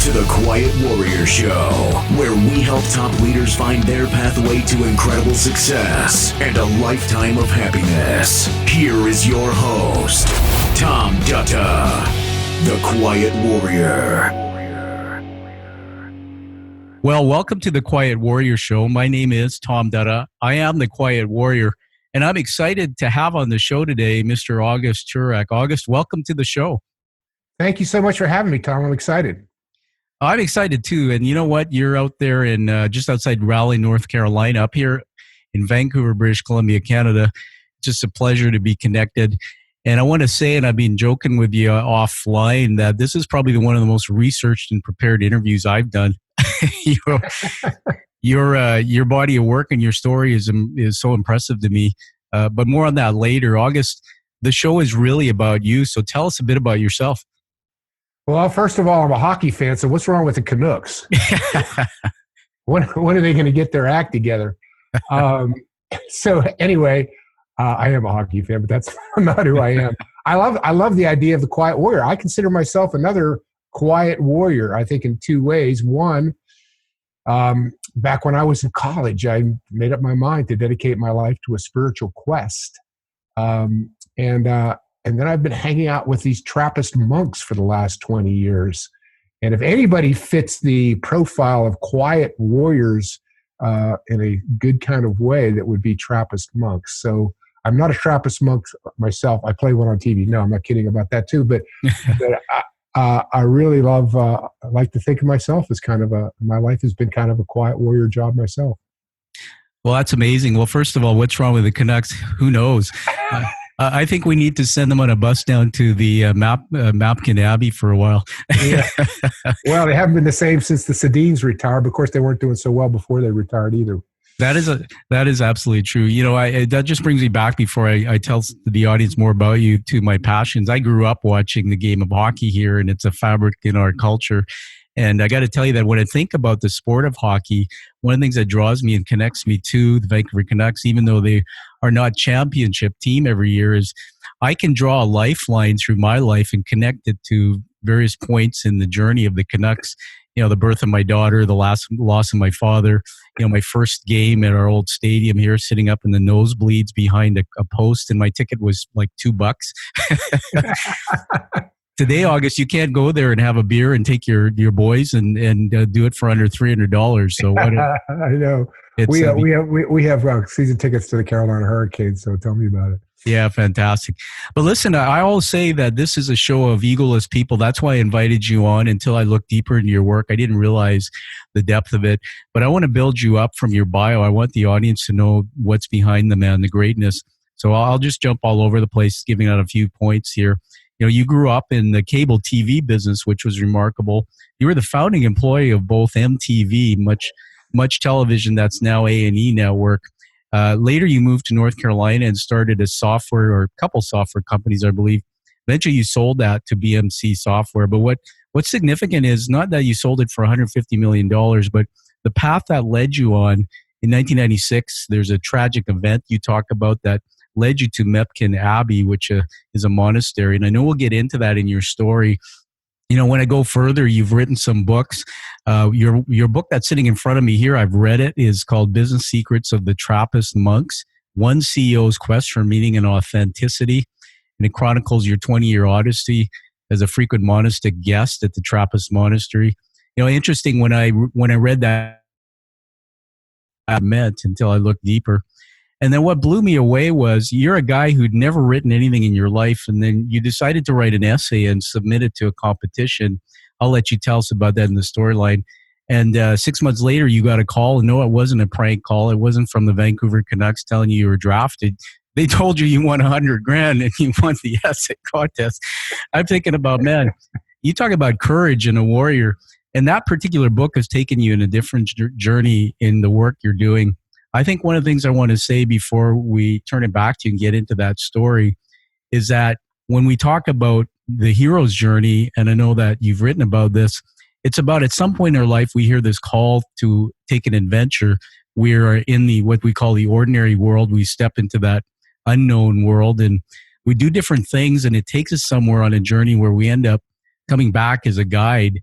to the Quiet Warrior Show, where we help top leaders find their pathway to incredible success and a lifetime of happiness. Here is your host, Tom Dutta, the Quiet Warrior. Well, welcome to the Quiet Warrior Show. My name is Tom Dutta. I am the Quiet Warrior, and I'm excited to have on the show today Mr. August Turak. August, welcome to the show. Thank you so much for having me, Tom. I'm excited. I'm excited too. And you know what? You're out there in just outside Raleigh, North Carolina, up here in Vancouver, British Columbia, Canada. Just a pleasure to be connected. And I want to say, and I've been joking with you offline, that this is probably one of the most researched and prepared interviews I've done. Your body of work and your story is so impressive to me. But more on that later. August, the show is really about you. So tell us a bit about yourself. Well, first of all, I'm a hockey fan, so what's wrong with the Canucks? When are they going to get their act together? So anyway, I am a hockey fan, but that's not who I am. I love the idea of the quiet warrior. I consider myself another quiet warrior, I think, in two ways. One, back when I was in college, I made up my mind to dedicate my life to a spiritual quest. And then I've been hanging out with these Trappist monks for the last 20 years. And if anybody fits the profile of quiet warriors in a good kind of way, that would be Trappist monks. So I'm not a Trappist monk myself. I play one on TV. No, I'm not kidding about that too. But, I really love, I like to think of myself as my life has been kind of a quiet warrior job myself. Well, that's amazing. Well, first of all, what's wrong with the Canucks? Who knows? I think we need to send them on a bus down to the Mepkin Abbey for a while. Yeah. Well, they haven't been the same since the Sedins retired. But of course, they weren't doing so well before they retired either. That is absolutely true. You know, that just brings me back before I tell the audience more about you to my passions. I grew up watching the game of hockey here, and it's a fabric in our culture. And I got to tell you that when I think about the sport of hockey, one of the things that draws me and connects me to the Vancouver Canucks, even though they are not championship team every year, is I can draw a lifeline through my life and connect it to various points in the journey of the Canucks. You know, the birth of my daughter, the loss of my father, you know, my first game at our old stadium here, sitting up in the nosebleeds behind a post, and my ticket was like $2. Today, August, you can't go there and have a beer and take your boys and do it for under $300. So what? I know we have season tickets to the Carolina Hurricanes. So tell me about it. Yeah, fantastic. But listen, I always say that this is a show of egoless people. That's why I invited you on. Until I looked deeper into your work, I didn't realize the depth of it. But I want to build you up from your bio. I want the audience to know what's behind the man, the greatness. So I'll just jump all over the place, giving out a few points here. You know, you grew up in the cable TV business, which was remarkable. You were the founding employee of both MTV, much television that's now A&E network. Later, you moved to North Carolina and started a a couple software companies, I believe. Eventually, you sold that to BMC Software. But what's significant is not that you sold it for $150 million, but the path that led you on. In 1996, there's a tragic event you talk about that led you to Mepkin Abbey, which is a monastery. And I know we'll get into that in your story. You know, when I go further, you've written some books. Your book that's sitting in front of me here, I've read it, is called Business Secrets of the Trappist Monks, One CEO's Quest for Meaning and Authenticity. And it chronicles your 20-year odyssey as a frequent monastic guest at the Trappist Monastery. You know, interesting, when I read that, I meant until I looked deeper. And then what blew me away was you're a guy who'd never written anything in your life, and then you decided to write an essay and submit it to a competition. I'll let you tell us about that in the storyline. And 6 months later, you got a call. And no, it wasn't a prank call. It wasn't from the Vancouver Canucks telling you were drafted. They told you won $100,000 and you won the essay contest. I'm thinking about, man, you talk about courage and a warrior. And that particular book has taken you in a different journey in the work you're doing. I think one of the things I want to say before we turn it back to you and get into that story is that when we talk about the hero's journey, and I know that you've written about this, it's about at some point in our life, we hear this call to take an adventure. We're in what we call the ordinary world. We step into that unknown world and we do different things, and it takes us somewhere on a journey where we end up coming back as a guide.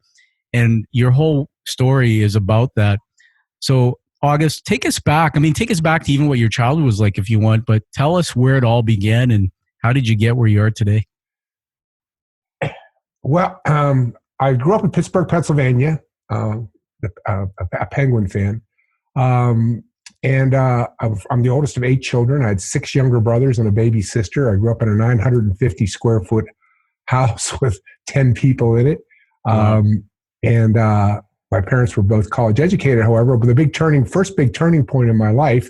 And your whole story is about that. So, August, take us back. I mean, take us back to even what your childhood was like if you want, but tell us where it all began and how did you get where you are today? Well, I grew up in Pittsburgh, Pennsylvania, a Penguin fan. I'm the oldest of 8 children. I had 6 younger brothers and a baby sister. I grew up in a 950 square foot house with 10 people in it. Wow. My parents were both college educated, however, but first big turning point in my life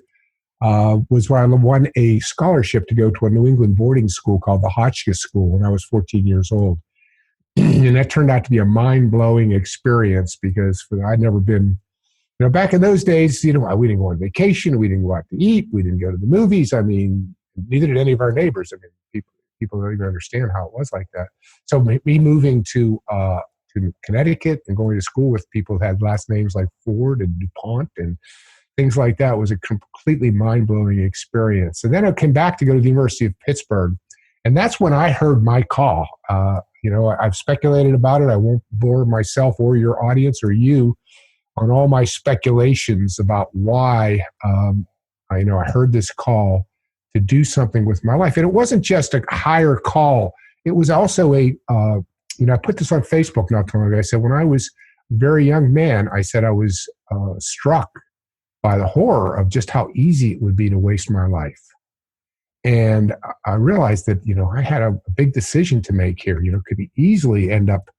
was when I won a scholarship to go to a New England boarding school called the Hotchkiss School when I was 14 years old. And that turned out to be a mind-blowing experience because I'd never been, back in those days, we didn't go on vacation, we didn't go out to eat, we didn't go to the movies. I mean, neither did any of our neighbors. I mean, people don't even understand how it was like that. So me moving to Connecticut and going to school with people who had last names like Ford and DuPont and things like that was a completely mind-blowing experience. And then I came back to go to the University of Pittsburgh. And that's when I heard my call. I've speculated about it. I won't bore myself or your audience or you on all my speculations about why I heard this call to do something with my life. And it wasn't just a higher call. It was also I put this on Facebook not too long ago. I said, when I was a very young man, I said I was struck by the horror of just how easy it would be to waste my life. And I realized that, I had a big decision to make here. Could easily end up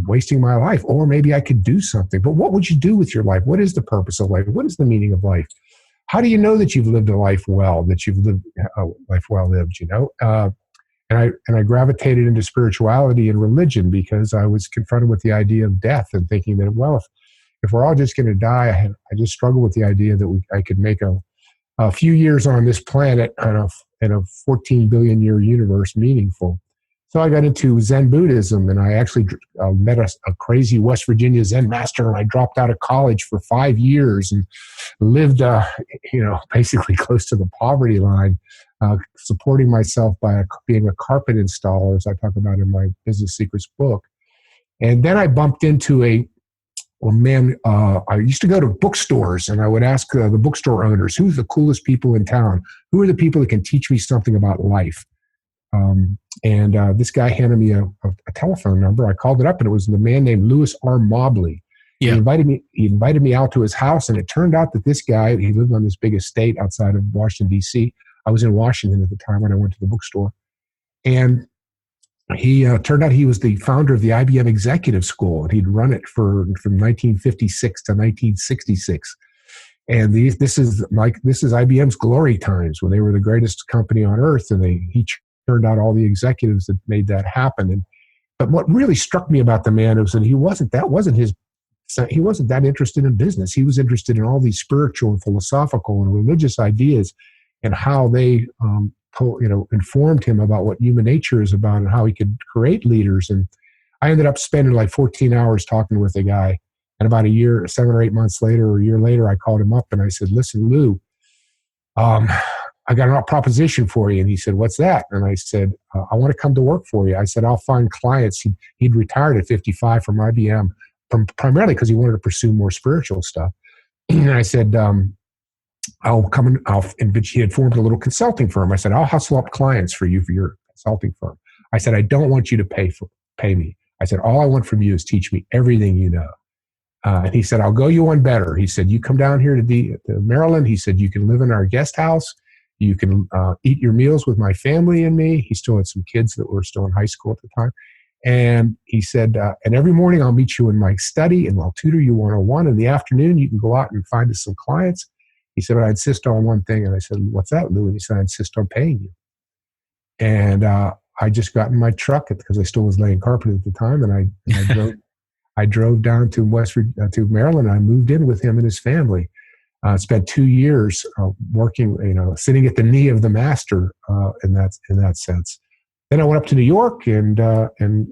wasting my life, or maybe I could do something. But what would you do with your life? What is the purpose of life? What is the meaning of life? How do you know that you've lived a life well, that you've lived a life well lived, And I gravitated into spirituality and religion because I was confronted with the idea of death and thinking that, well, if we're all just going to die, I just struggle with the idea that I could make a few years on this planet in a 14 billion year universe meaningful. So I got into Zen Buddhism, and I actually met a crazy West Virginia Zen master, and I dropped out of college for 5 years and lived, basically close to the poverty line, supporting myself by being a carpet installer, as I talk about in my Business Secrets book. And then I bumped into I used to go to bookstores, and I would ask the bookstore owners, who's the coolest people in town? Who are the people that can teach me something about life? This guy handed me a telephone number. I called it up, and it was the man named Louis R. Mobley. Yeah. He invited me out to his house, and it turned out that this guy, he lived on this big estate outside of Washington, D.C. I was in Washington at the time when I went to the bookstore. And he turned out he was the founder of the IBM Executive School, and he'd run it from 1956 to 1966. And this is IBM's glory times when they were the greatest company on earth, and he turned out all the executives that made that happen. But what really struck me about the man was that he wasn't that interested in business. He was interested in all these spiritual and philosophical and religious ideas and how they informed him about what human nature is about and how he could create leaders. And I ended up spending like 14 hours talking with the guy. And about 7 or 8 months later, or a year later, I called him up and I said, "Listen, Lou, I got a proposition for you." And he said, "What's that?" And I said, "I want to come to work for you." I said, "I'll find clients." He'd retired at 55 from IBM, primarily because he wanted to pursue more spiritual stuff. And I said, "I'll come and he had formed a little consulting firm." I said, "I'll hustle up clients for you for your consulting firm." I said, "I don't want you to pay me." I said, "All I want from you is teach me everything you know." And he said, "I'll go you one better." He said, "You come down here to Maryland." He said, "You can live in our guest house. You can eat your meals with my family and me." He still had some kids that were still in high school at the time. And he said, "And every morning I'll meet you in my study and I'll tutor you one-on-one. In the afternoon, you can go out and find us some clients." He said, "But I insist on one thing." And I said, "What's that, Lou?" And he said, "I insist on paying you." And I just got in my truck because I still was laying carpet at the time. And I drove down to to Maryland. And I moved in with him and his family. Spent 2 years working, sitting at the knee of the master in that sense. Then I went up to New York, and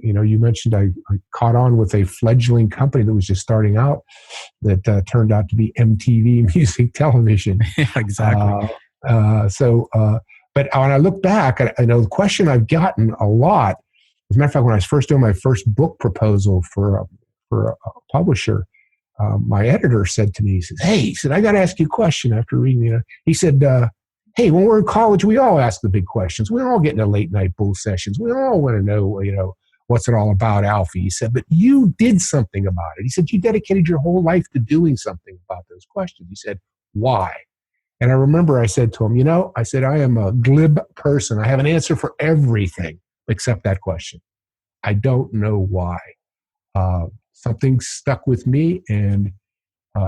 you mentioned I caught on with a fledgling company that was just starting out that turned out to be MTV Music Television. Yeah, exactly. But when I look back, I know the question I've gotten a lot. As a matter of fact, when I was first doing my first book proposal for for a publisher, my editor said to me, he says, "Hey," he said, "I got to ask you a question after reading it." He said, "Hey, when we're in college, we all ask the big questions. We all get into late night bull sessions. We all want to know, what's it all about, Alfie?" He said, "But you did something about it." He said, "You dedicated your whole life to doing something about those questions." He said, "Why?" And I remember I said to him, I said, "I am a glib person. I have an answer for everything except that question. I don't know why." Something stuck with me, and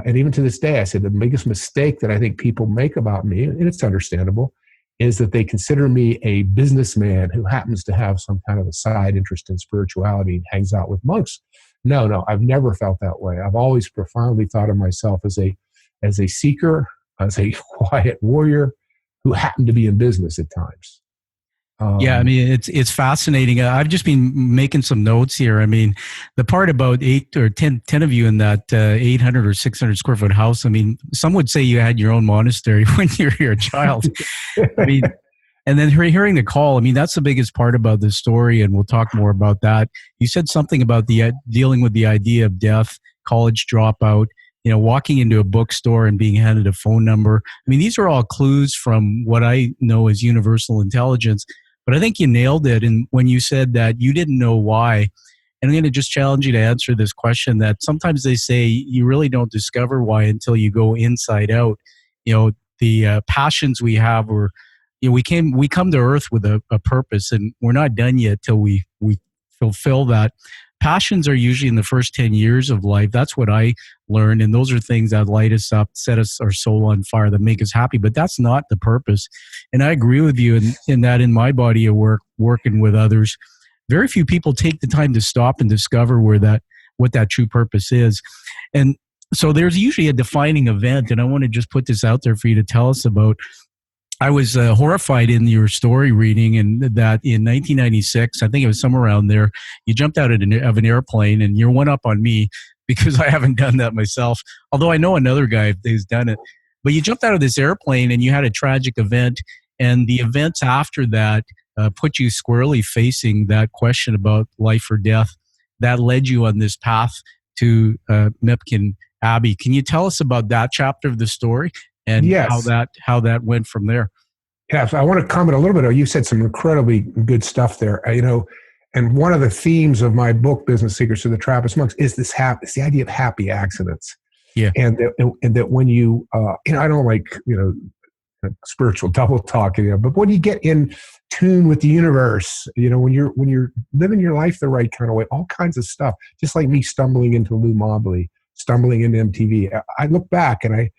even to this day, I said the biggest mistake that I think people make about me, and it's understandable, is that they consider me a businessman who happens to have some kind of a side interest in spirituality and hangs out with monks. No, I've never felt that way. I've always profoundly thought of myself as a seeker, as a quiet warrior who happened to be in business at times. Yeah, I mean, it's fascinating. I've just been making some notes here. I mean, the part about 8 or 10 of you in that 800 or 600 square foot house, I mean, some would say you had your own monastery when you were a child. I mean, and then hearing the call, I mean, that's the biggest part about this story, and we'll talk more about that. You said something about the dealing with the idea of death, college dropout, walking into a bookstore and being handed a phone number. I mean, these are all clues from what I know as universal intelligence. But I think you nailed it. And when you said that you didn't know why, and I'm going to just challenge you to answer this question, that sometimes they say you really don't discover why until you go inside out. The passions we have, or we come to earth with a purpose, and we're not done yet till we fulfill that. Passions are usually in the first 10 years of life. That's what I learned. And those are things that light us up, set our soul on fire, that make us happy. But that's not the purpose. And I agree with you in that in my body of work, working with others, very few people take the time to stop and discover what that true purpose is. And so there's usually a defining event. And I want to just put this out there for you to tell us about. I was horrified in your story reading, and that in 1996, I think it was somewhere around there, you jumped out of an airplane, and you're one up on me because I haven't done that myself, although I know another guy who's done it. But you jumped out of this airplane and you had a tragic event, and the events after that put you squarely facing that question about life or death that led you on this path to Mepkin Abbey. Can you tell us about that chapter of the story? And yes, how that went from there. Yeah, so I want to comment a little bit. You said some incredibly good stuff there. And one of the themes of my book, Business Secrets of the Trappist Monks, is it's the idea of happy accidents. Yeah, and that when you, I don't like spiritual double talk, but when you get in tune with the universe, when you're living your life the right kind of way, all kinds of stuff. Just like me stumbling into Lou Mobley, stumbling into MTV. I look back and I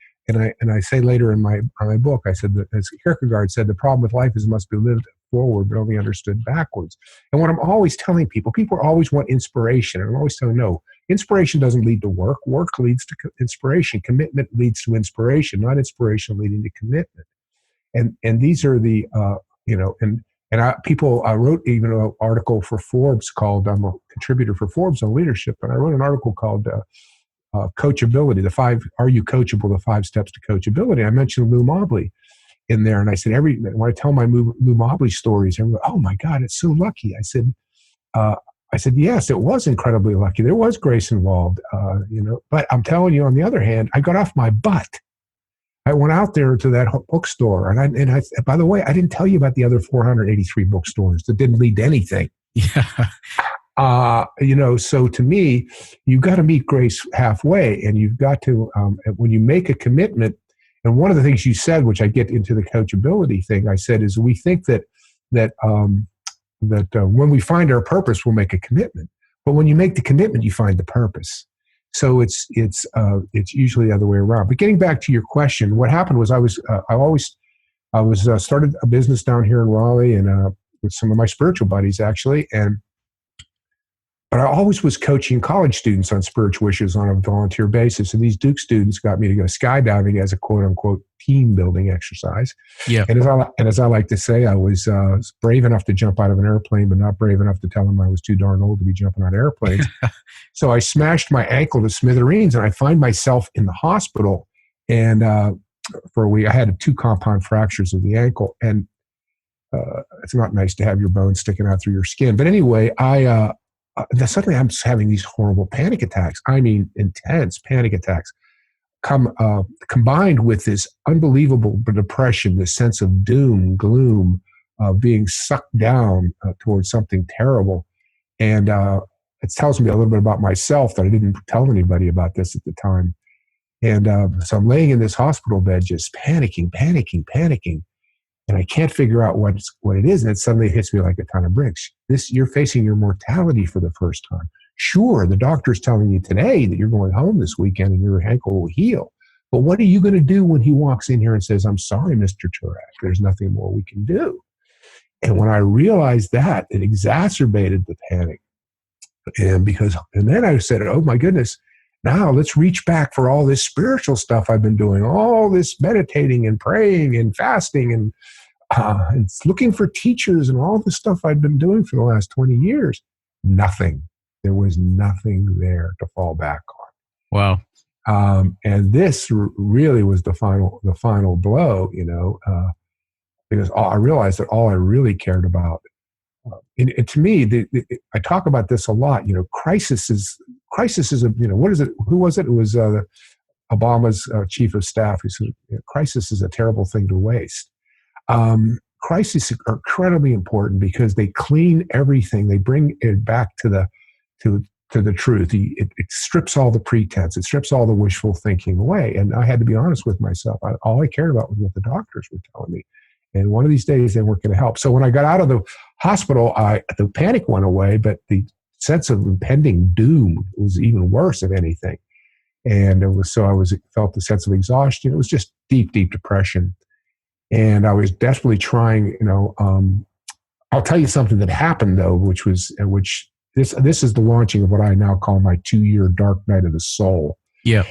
say later in my book, I said that, as Kierkegaard said, the problem with life is it must be lived forward but only understood backwards. And what I'm always telling people always want inspiration. And I'm always telling them, no, inspiration doesn't lead to work. Work leads to inspiration. Commitment leads to inspiration, not inspiration leading to commitment. And these are the, I wrote even an article for Forbes called, I'm a contributor for Forbes on leadership, and I wrote an article called, coachability, are you coachable, the 5 steps to coachability. I mentioned Lou Mobley in there, and I said, when I tell my Lou Mobley stories, everyone, oh my God, it's so lucky. I said, yes, it was incredibly lucky. There was grace involved, but I'm telling you, on the other hand, I got off my butt. I went out there to that bookstore, and I by the way, I didn't tell you about the other 483 bookstores that didn't lead to anything. Yeah. So to me, you've got to meet grace halfway, and you've got to, when you make a commitment, and one of the things you said, which I get into the coachability thing, I said, is we think that when we find our purpose, we'll make a commitment. But when you make the commitment, you find the purpose. So it's usually the other way around. But getting back to your question, what happened was I started a business down here in Raleigh, and with some of my spiritual buddies actually, but I always was coaching college students on spiritual issues on a volunteer basis. And these Duke students got me to go skydiving as a quote unquote team building exercise. Yeah. And as I like to say, I was brave enough to jump out of an airplane, but not brave enough to tell them I was too darn old to be jumping out of airplanes. So I smashed my ankle to smithereens, and I find myself in the hospital. And for a week, I had 2 compound fractures of the ankle. And it's not nice to have your bone sticking out through your skin. But anyway, suddenly I'm having these horrible panic attacks. I mean, intense panic attacks, combined with this unbelievable depression, this sense of doom, gloom, being sucked down towards something terrible. And it tells me a little bit about myself that I didn't tell anybody about this at the time. And so I'm laying in this hospital bed, just panicking. And I can't figure out what it is. And it suddenly hits me like a ton of bricks. You're facing your mortality for the first time. Sure, the doctor's telling you today that you're going home this weekend and your ankle will heal. But what are you going to do when he walks in here and says, I'm sorry, Mr. Turak, there's nothing more we can do? And when I realized that, it exacerbated the panic. And then I said, oh my goodness, now let's reach back for all this spiritual stuff I've been doing, all this meditating and praying and fasting and looking for teachers and all the stuff I've been doing for the last 20 years. Nothing. There was nothing there to fall back Wow. on. And this really was the final blow, because I realized that all I really cared about, and to me, I talk about this a lot. Crisis is what is it? Who was it? It was Obama's chief of staff who said, "Crisis is a terrible thing to waste." Crises are incredibly important because they clean everything. They bring it back to the truth. It strips all the pretense. It strips all the wishful thinking away. And I had to be honest with myself. All I cared about was what the doctors were telling me. And one of these days they weren't going to help. So when I got out of the hospital, the panic went away, but the sense of impending doom was even worse, if anything. And felt the sense of exhaustion. It was just deep depression. And I was desperately trying, I'll tell you something that happened though, which this is the launching of what I now call my 2-year dark night of the soul. Yeah.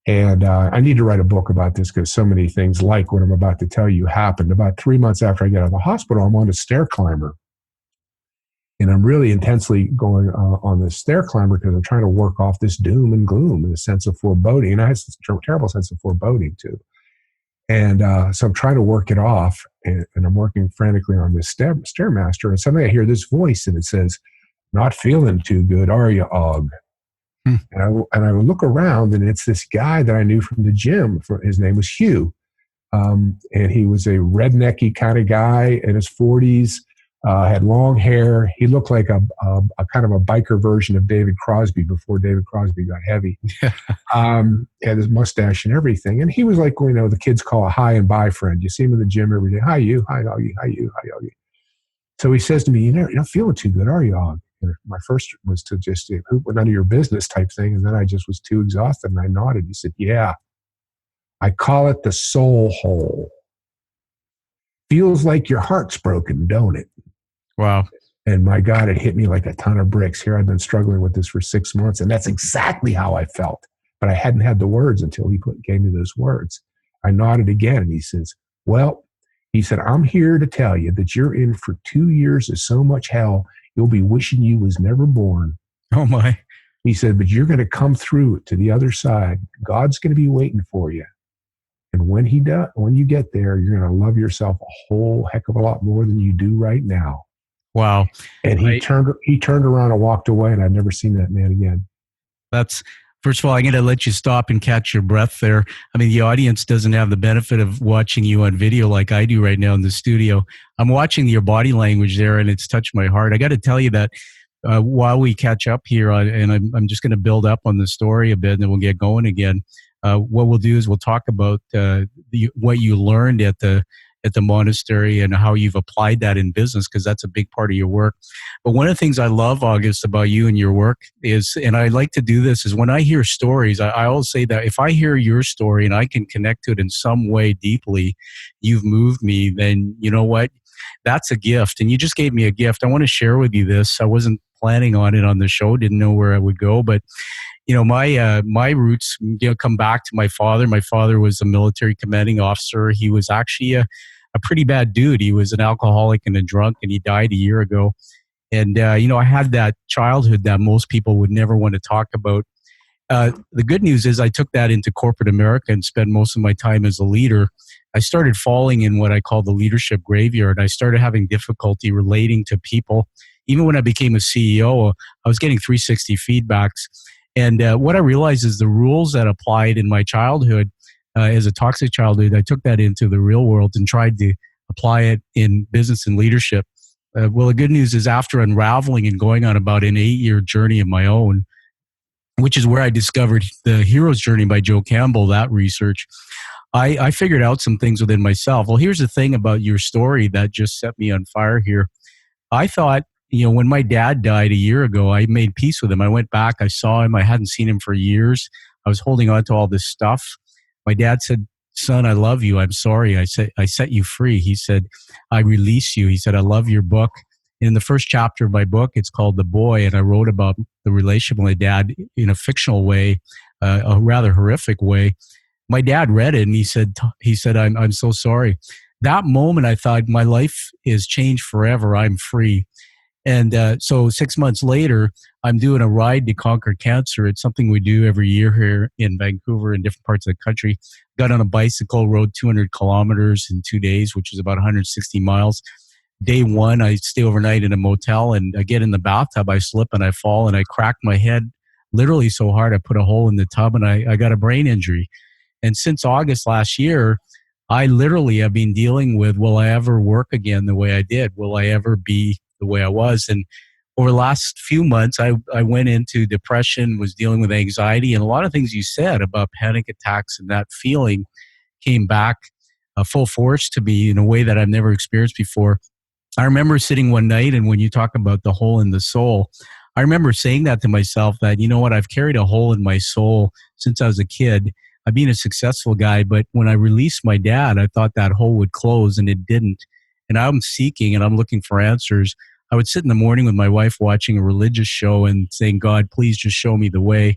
And I need to write a book about this because so many things like what I'm about to tell you happened. About 3 months after I get out of the hospital, I'm on a stair climber. And I'm really intensely going on this stair climber because I'm trying to work off this doom and gloom and a sense of foreboding. And I had this terrible sense of foreboding too. And so I'm trying to work it off. And I'm working frantically on this Stairmaster. And suddenly I hear this voice and it says, "Not feeling too good, are you, Og?" And I would look around, and it's this guy that I knew from the gym. His name was Hugh, and he was a rednecky kind of guy in his 40s. Had long hair. He looked like a kind of a biker version of David Crosby before David Crosby got heavy. Had his mustache and everything, and he was like the kids call a hi and bye friend. You see him in the gym every day. Hi you, hi Augie, hi you, hi Augie. So he says to me, "You're not feeling too good, are you, Og?" And my first was to just say, "None of your business" type thing. And then I just was too exhausted and I nodded. He said, "Yeah, I call it the soul hole. Feels like your heart's broken, don't it?" Wow. And my God, it hit me like a ton of bricks. Here I've been struggling with this for 6 months. And that's exactly how I felt. But I hadn't had the words until he gave me those words. I nodded again and he says, "Well," he said, "I'm here to tell you that you're in for 2 years of so much hell, you'll be wishing you was never born." Oh my. He said, "But you're going to come through it to the other side. God's going to be waiting for you. And when you get there, you're going to love yourself a whole heck of a lot more than you do right now." Wow. And he turned around and walked away, and I've never seen that man again. That's, first of all, I'm going to let you stop and catch your breath there. I mean, the audience doesn't have the benefit of watching you on video like I do right now in the studio. I'm watching your body language there, and it's touched my heart. I got to tell you that while we catch up here, and I'm just going to build up on the story a bit, and then we'll get going again. What we'll do is we'll talk about what you learned at the monastery and how you've applied that in business, because that's a big part of your work. But one of the things I love, August, about you and your work is, and I like to do this, is when I hear stories, I always say that if I hear your story and I can connect to it in some way deeply, you've moved me, then you know what? That's a gift. And you just gave me a gift. I want to share with you this. I wasn't planning on it on the show, didn't know where I would go, but my roots come back to my father. My father was a military commanding officer. He was actually a pretty bad dude. He was an alcoholic and a drunk, and he died a year ago. And, I had that childhood that most people would never want to talk about. The good news is I took that into corporate America and spent most of my time as a leader. I started falling in what I call the leadership graveyard. I started having difficulty relating to people, even when I became a CEO, I was getting 360 feedbacks. And what I realized is the rules that applied in my childhood, as a toxic childhood, I took that into the real world and tried to apply it in business and leadership. Well, the good news is after unraveling and going on about an 8-year journey of my own, which is where I discovered the Hero's Journey by Joe Campbell, that research, I figured out some things within myself. Well, here's the thing about your story that just set me on fire here. I thought, when my dad died a year ago, I made peace with him. I went back, I saw him. I hadn't seen him for years. I was holding on to all this stuff. My dad said, "Son, I love you. I'm sorry. I set you free." He said, "I release you." He said, "I love your book." In the first chapter of my book, it's called The Boy, and I wrote about the relationship with my dad in a fictional way, a rather horrific way. My dad read it, and he said, I'm so sorry. That moment, I thought, my life is changed forever. I'm free. And so 6 months later, I'm doing a ride to conquer cancer. It's something we do every year here in Vancouver and different parts of the country. Got on a bicycle, rode 200 kilometers in 2 days, which is about 160 miles. Day one, I stay overnight in a motel, and I get in the bathtub, I slip and I fall, and I crack my head literally so hard I put a hole in the tub, and I got a brain injury. And since August last year, I literally have been dealing with, will I ever work again the way I did? Will I ever be the way I was? And over the last few months, I went into depression, was dealing with anxiety, and a lot of things you said about panic attacks and that feeling came back full force to me in a way that I've never experienced before. I remember sitting one night, and when you talk about the hole in the soul, I remember saying that to myself, that, you know what, I've carried a hole in my soul since I was a kid. I've been a successful guy, but when I released my dad, I thought that hole would close, and it didn't. And I'm seeking and I'm looking for answers. I would sit in the morning with my wife watching a religious show and saying, "God, please just show me the way."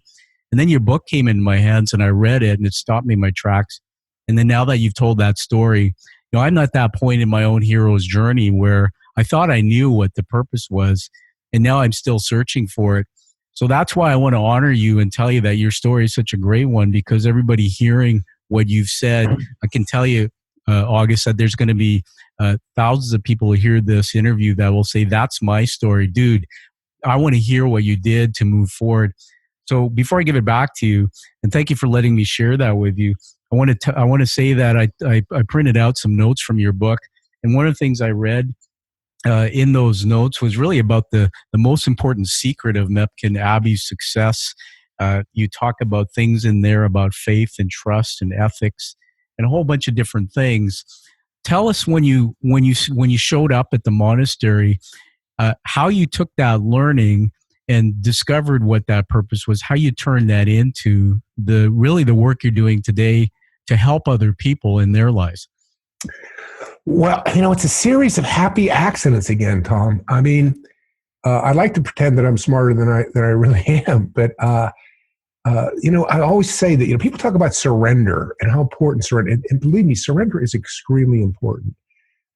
And then your book came into my hands, and I read it, and it stopped me in my tracks. And then now that you've told that story, I'm at that point in my own hero's journey where I thought I knew what the purpose was, and now I'm still searching for it. So that's why I want to honor you and tell you that your story is such a great one, because everybody hearing what you've said, I can tell you, August, that there's going to be thousands of people who hear this interview that will say, "That's my story. Dude, I want to hear what you did to move forward." So before I give it back to you, and thank you for letting me share that with you, I want to say that I printed out some notes from your book, and one of the things I read in those notes was really about the most important secret of Mepkin Abbey's success. You talk about things in there about faith and trust and ethics and a whole bunch of different things. Tell us when you showed up at the monastery, how you took that learning and discovered what that purpose was, how you turned that into the work you're doing today to help other people in their lives. Well, it's a series of happy accidents again, Tom. I mean, I like to pretend that I'm smarter than I really am, but I always say that people talk about surrender and how important surrender, and believe me, surrender is extremely important.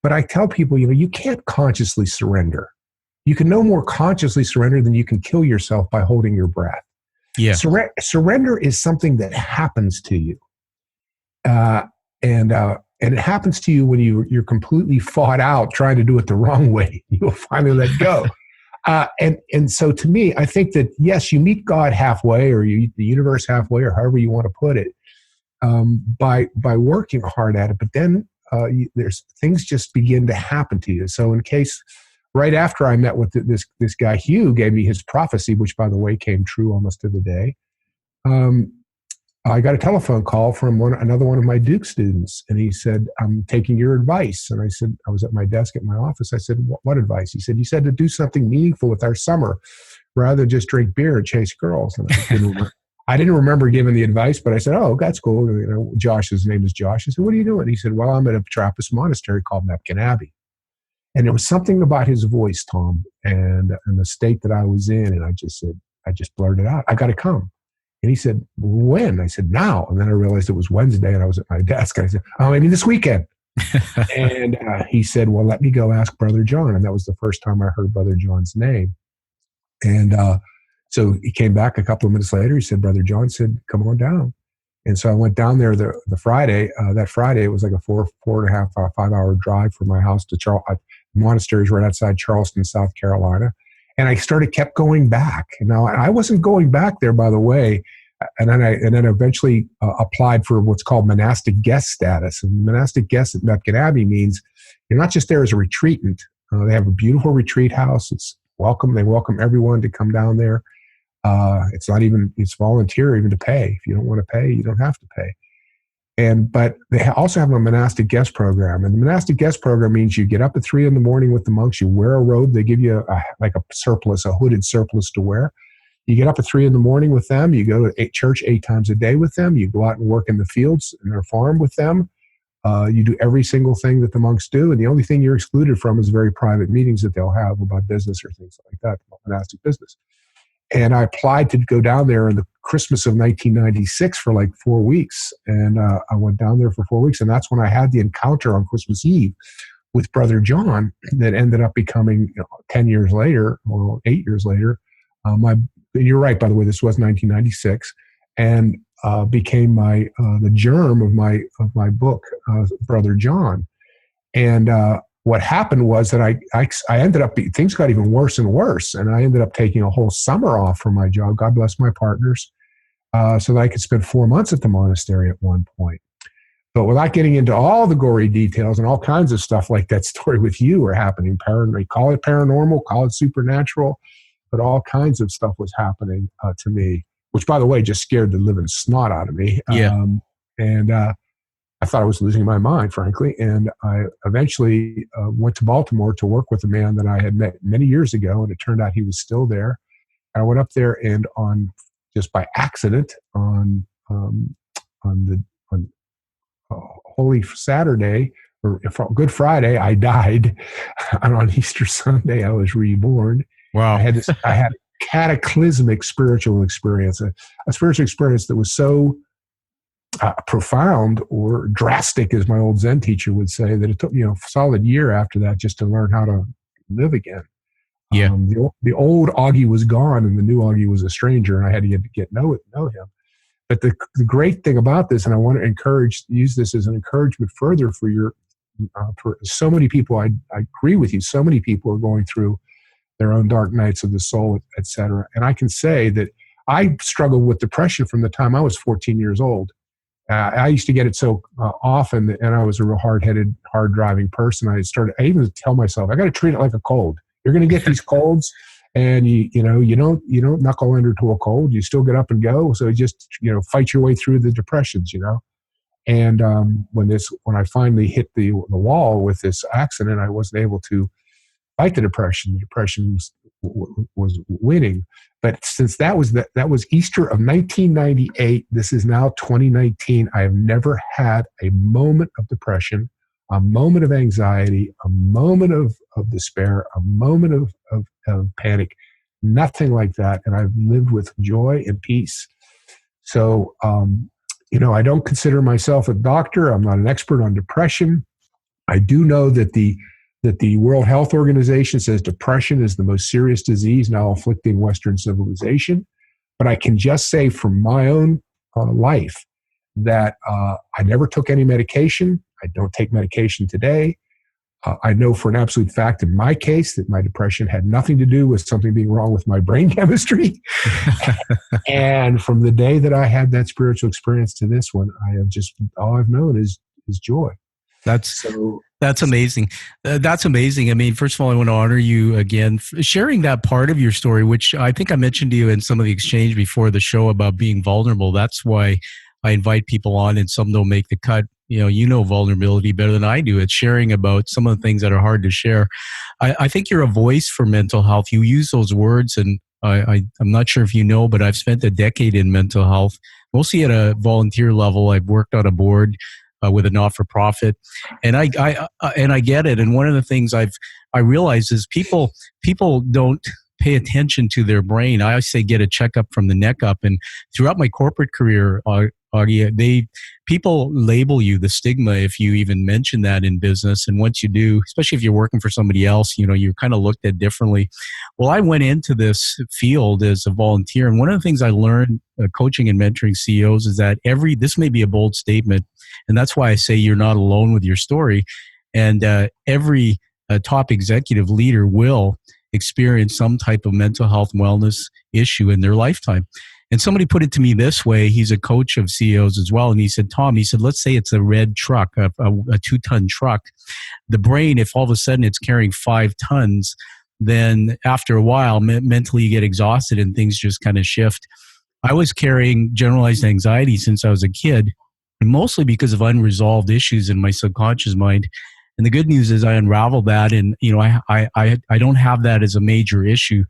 But I tell people, you can't consciously surrender. You can no more consciously surrender than you can kill yourself by holding your breath. Yeah, surrender is something that happens to you, and it happens to you when you're completely fought out trying to do it the wrong way. You'll finally let go. And so to me, I think that, yes, you meet God halfway, or you meet the universe halfway, or however you want to put it, by working hard at it. But then there's things just begin to happen to you. So in case, right after I met with this guy, Hugh gave me his prophecy, which, by the way, came true almost to the day. I got a telephone call from another one of my Duke students, and he said, "I'm taking your advice." And I said, I was at my desk at my office. I said, "What advice?" He said, "You said to do something meaningful with our summer rather than just drink beer and chase girls." And I didn't remember giving the advice, but I said, "Oh, that's cool." His name is Josh. I said, "What are you doing?" He said, "Well, I'm at a Trappist monastery called Mepkin Abbey." And there was something about his voice, Tom, and the state that I was in. And I just blurted out, "I got to come." And he said, "When?" I said, "Now." And then I realized it was Wednesday, and I was at my desk. And I said, "Oh, maybe this weekend." And he said, "Well, let me go ask Brother John." And that was the first time I heard Brother John's name. And so he came back a couple of minutes later. He said, "Brother John said, come on down." And so I went down there the Friday. That Friday, it was like a 4.5, 5 hour drive from my house to Charleston. Monasteries right outside Charleston, South Carolina. And I kept going back. Now, I wasn't going back there, by the way. And then eventually applied for what's called monastic guest status. And monastic guest at Mepkin Abbey means you're not just there as a retreatant. They have a beautiful retreat house. It's welcome. They welcome everyone to come down there. It's volunteer even to pay. If you don't want to pay, you don't have to pay. But they also have a monastic guest program. And the monastic guest program means you get up at 3 a.m. with the monks, you wear a robe, they give you a hooded surplice to wear. You get up at 3 a.m. with them, you go to church 8 times a day with them, you go out and work in the fields in their farm with them. You do every single thing that the monks do. And the only thing you're excluded from is very private meetings that they'll have about business or things like that, about monastic business. And I applied to go down there in the Christmas of 1996 for like 4 weeks. And I went down there for 4 weeks. And that's when I had the encounter on Christmas Eve with Brother John that ended up becoming 10 years later, or 8 years later. You're right, by the way, this was 1996. And became the germ of my book, Brother John. And what happened was that I ended up, things got even worse and worse. And I ended up taking a whole summer off from my job. God bless my partners. So that I could spend 4 months at the monastery at one point. But without getting into all the gory details and all kinds of stuff like that story with you are happening, call it paranormal, call it supernatural, but all kinds of stuff was happening to me, which, by the way, just scared the living snot out of me. Yeah. I thought I was losing my mind, frankly. And I eventually went to Baltimore to work with a man that I had met many years ago, and it turned out he was still there. I went up there, and just by accident on Holy Saturday or Good Friday, I died, and on Easter Sunday I was reborn. Wow! I had a cataclysmic spiritual experience, a spiritual experience that was so profound or drastic, as my old Zen teacher would say, that it took me a solid year after that just to learn how to live again. Yeah. The old Augie was gone, and the new Augie was a stranger, and I had to get know him. But the great thing about this, and I want to use this as an encouragement further for so many people. I agree with you. So many people are going through their own dark nights of the soul, et cetera. And I can say that I struggled with depression from the time I was 14 years old. I used to get it so often, and I was a real hard-headed, hard-driving person. I even tell myself, I got to treat it like a cold. You're going to get these colds, and you don't knuckle under to a cold. You still get up and go. So just fight your way through the depressions. And when I finally hit the wall with this accident, I wasn't able to fight the depression. The depression was winning. But since that was Easter of 1998, this is now 2019. I have never had a moment of depression, a moment of anxiety, a moment of despair, a moment of panic, nothing like that. And I've lived with joy and peace. So, I don't consider myself a doctor. I'm not an expert on depression. I do know that the World Health Organization says depression is the most serious disease now afflicting Western civilization. But I can just say from my own life that I never took any medication. I don't take medication today. I know for an absolute fact in my case that my depression had nothing to do with something being wrong with my brain chemistry. And from the day that I had that spiritual experience to this one, all I've known is joy. That's amazing. That's amazing. I mean, first of all, I want to honor you again for sharing that part of your story, which I think I mentioned to you in some of the exchange before the show about being vulnerable. That's why I invite people on, and some don't make the cut. Vulnerability better than I do. It's sharing about some of the things that are hard to share. I think you're a voice for mental health. You use those words, and I'm not sure if you know, but I've spent a decade in mental health, mostly at a volunteer level. I've worked on a board with a not-for-profit, and I get it. And one of the things I realize is people don't pay attention to their brain. I always say get a checkup from the neck up. And throughout my corporate career, Augie, people label you, the stigma, if you even mention that in business. And once you do, especially if you're working for somebody else, you're kind of looked at differently. Well, I went into this field as a volunteer. And one of the things I learned coaching and mentoring CEOs is that this may be a bold statement. And that's why I say you're not alone with your story. And every top executive leader will experienced some type of mental health wellness issue in their lifetime. And somebody put it to me this way. He's a coach of CEOs as well. And he said, Tom, he said, let's say it's a red truck, a 2-ton truck. The brain, if all of a sudden it's carrying 5 tons, then after a while, mentally you get exhausted and things just kind of shift. I was carrying generalized anxiety since I was a kid, and mostly because of unresolved issues in my subconscious mind. And the good news is I unraveled that, and I don't have that as a major issue.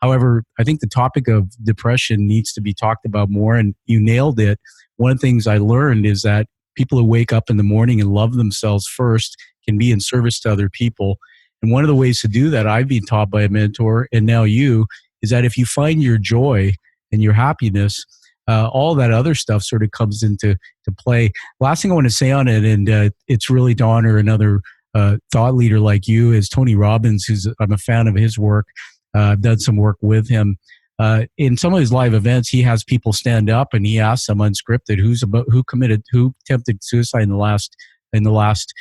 However, I think the topic of depression needs to be talked about more, and you nailed it. One of the things I learned is that people who wake up in the morning and love themselves first can be in service to other people. And one of the ways to do that, I've been taught by a mentor, and now you, is that if you find your joy and your happiness, all that other stuff sort of comes into play. Last thing I want to say on it, and it's really to honor another thought leader like you, is Tony Robbins, I'm a fan of his work. I've done some work with him. In some of his live events, he has people stand up and he asks them unscripted who attempted suicide in the last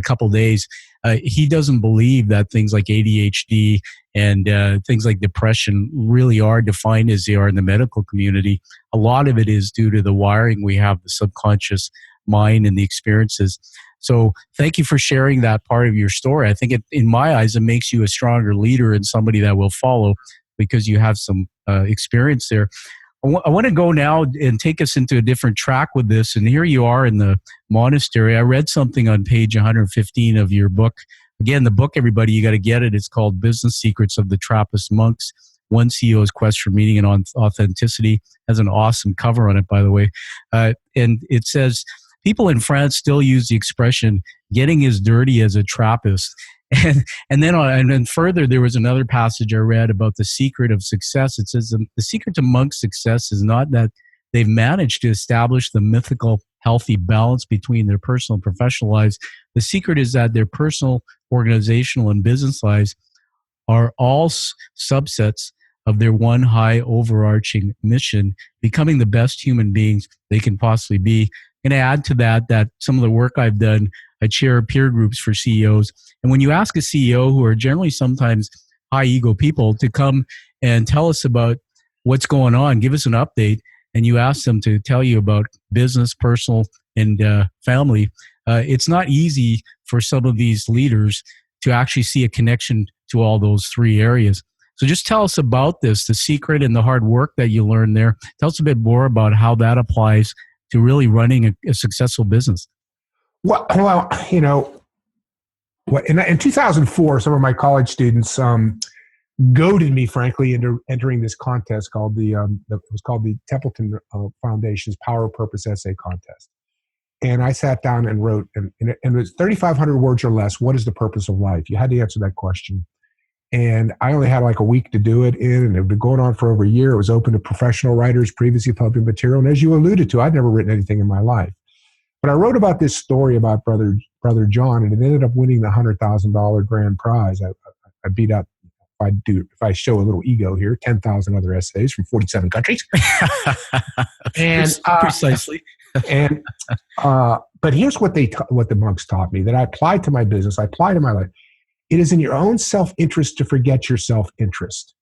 couple of days. He doesn't believe that things like ADHD and things like depression really are defined as they are in the medical community. A lot of it is due to the wiring we have, the subconscious mind and the experiences. So thank you for sharing that part of your story. I think in my eyes, it makes you a stronger leader and somebody that will follow because you have some experience there. I want to go now and take us into a different track with this. And here you are in the monastery. I read something on page 115 of your book. Again, the book, everybody, you got to get it. It's called Business Secrets of the Trappist Monks, One CEO's Quest for Meaning and Authenticity. It has an awesome cover on it, by the way. And it says, people in France still use the expression, getting as dirty as a Trappist. And then further, there was another passage I read about the secret of success. It says the secret to monk success is not that they've managed to establish the mythical, healthy balance between their personal and professional lives. The secret is that their personal, organizational, and business lives are all subsets of their one high overarching mission, becoming the best human beings they can possibly be. And to add to that some of the work I've done, I chair peer groups for CEOs. And when you ask a CEO, who are generally sometimes high ego people, to come and tell us about what's going on, give us an update, and you ask them to tell you about business, personal, and family, it's not easy for some of these leaders to actually see a connection to all those 3 areas. So just tell us about this, the secret and the hard work that you learned there. Tell us a bit more about how that applies to really running a successful business. Well, in 2004, some of my college students goaded me, frankly, into entering this contest called it was called the Templeton Foundation's Power Purpose Essay Contest. And I sat down and wrote, and it was 3,500 words or less. What is the purpose of life? You had to answer that question. And I only had like a week to do it and it had been going on for over a year. It was open to professional writers, previously published material. And as you alluded to, I'd never written anything in my life. But I wrote about this story about Brother John, and it ended up winning the $100,000 grand prize. I beat out, if I show a little ego here, 10,000 other essays from 47 countries. And precisely. And but here's what the monks taught me that I applied to my business. I applied to my life. It is in your own self-interest to forget your self-interest.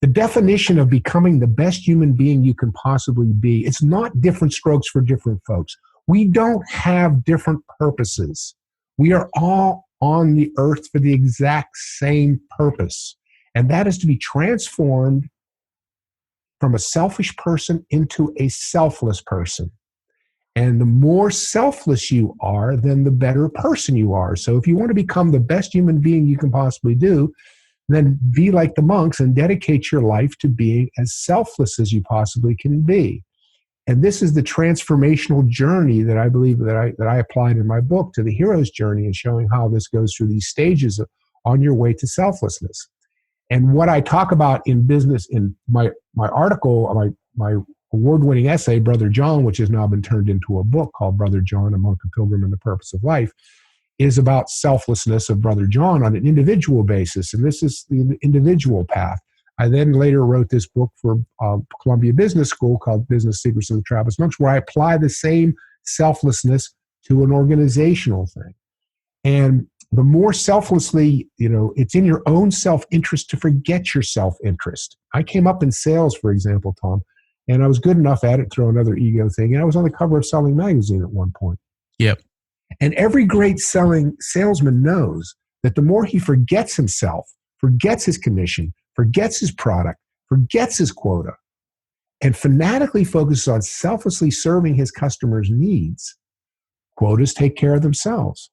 The definition of becoming the best human being you can possibly be, it's not different strokes for different folks. We don't have different purposes. We are all on the earth for the exact same purpose. And that is to be transformed from a selfish person into a selfless person. And the more selfless you are, then the better person you are. So if you want to become the best human being you can possibly do, then be like the monks and dedicate your life to being as selfless as you possibly can be. And this is the transformational journey that I believe that I applied in my book to the hero's journey, and showing how this goes through these stages on your way to selflessness. And what I talk about in business in my article, my award-winning essay, Brother John, which has now been turned into a book called Brother John, A Monk, a Pilgrim, and the Purpose of Life, is about selflessness of Brother John on an individual basis. And this is the individual path. I then later wrote this book for Columbia Business School called Business Secrets of the Trappist Monks, where I apply the same selflessness to an organizational thing. And the more selflessly, it's in your own self-interest to forget your self-interest. I came up in sales, for example, Tom, and I was good enough at it, throw another ego thing, and I was on the cover of Selling Magazine at one point. Yep. And every great salesman knows that the more he forgets himself, forgets his commission, forgets his product, forgets his quota, and fanatically focuses on selflessly serving his customers' needs, quotas take care of themselves.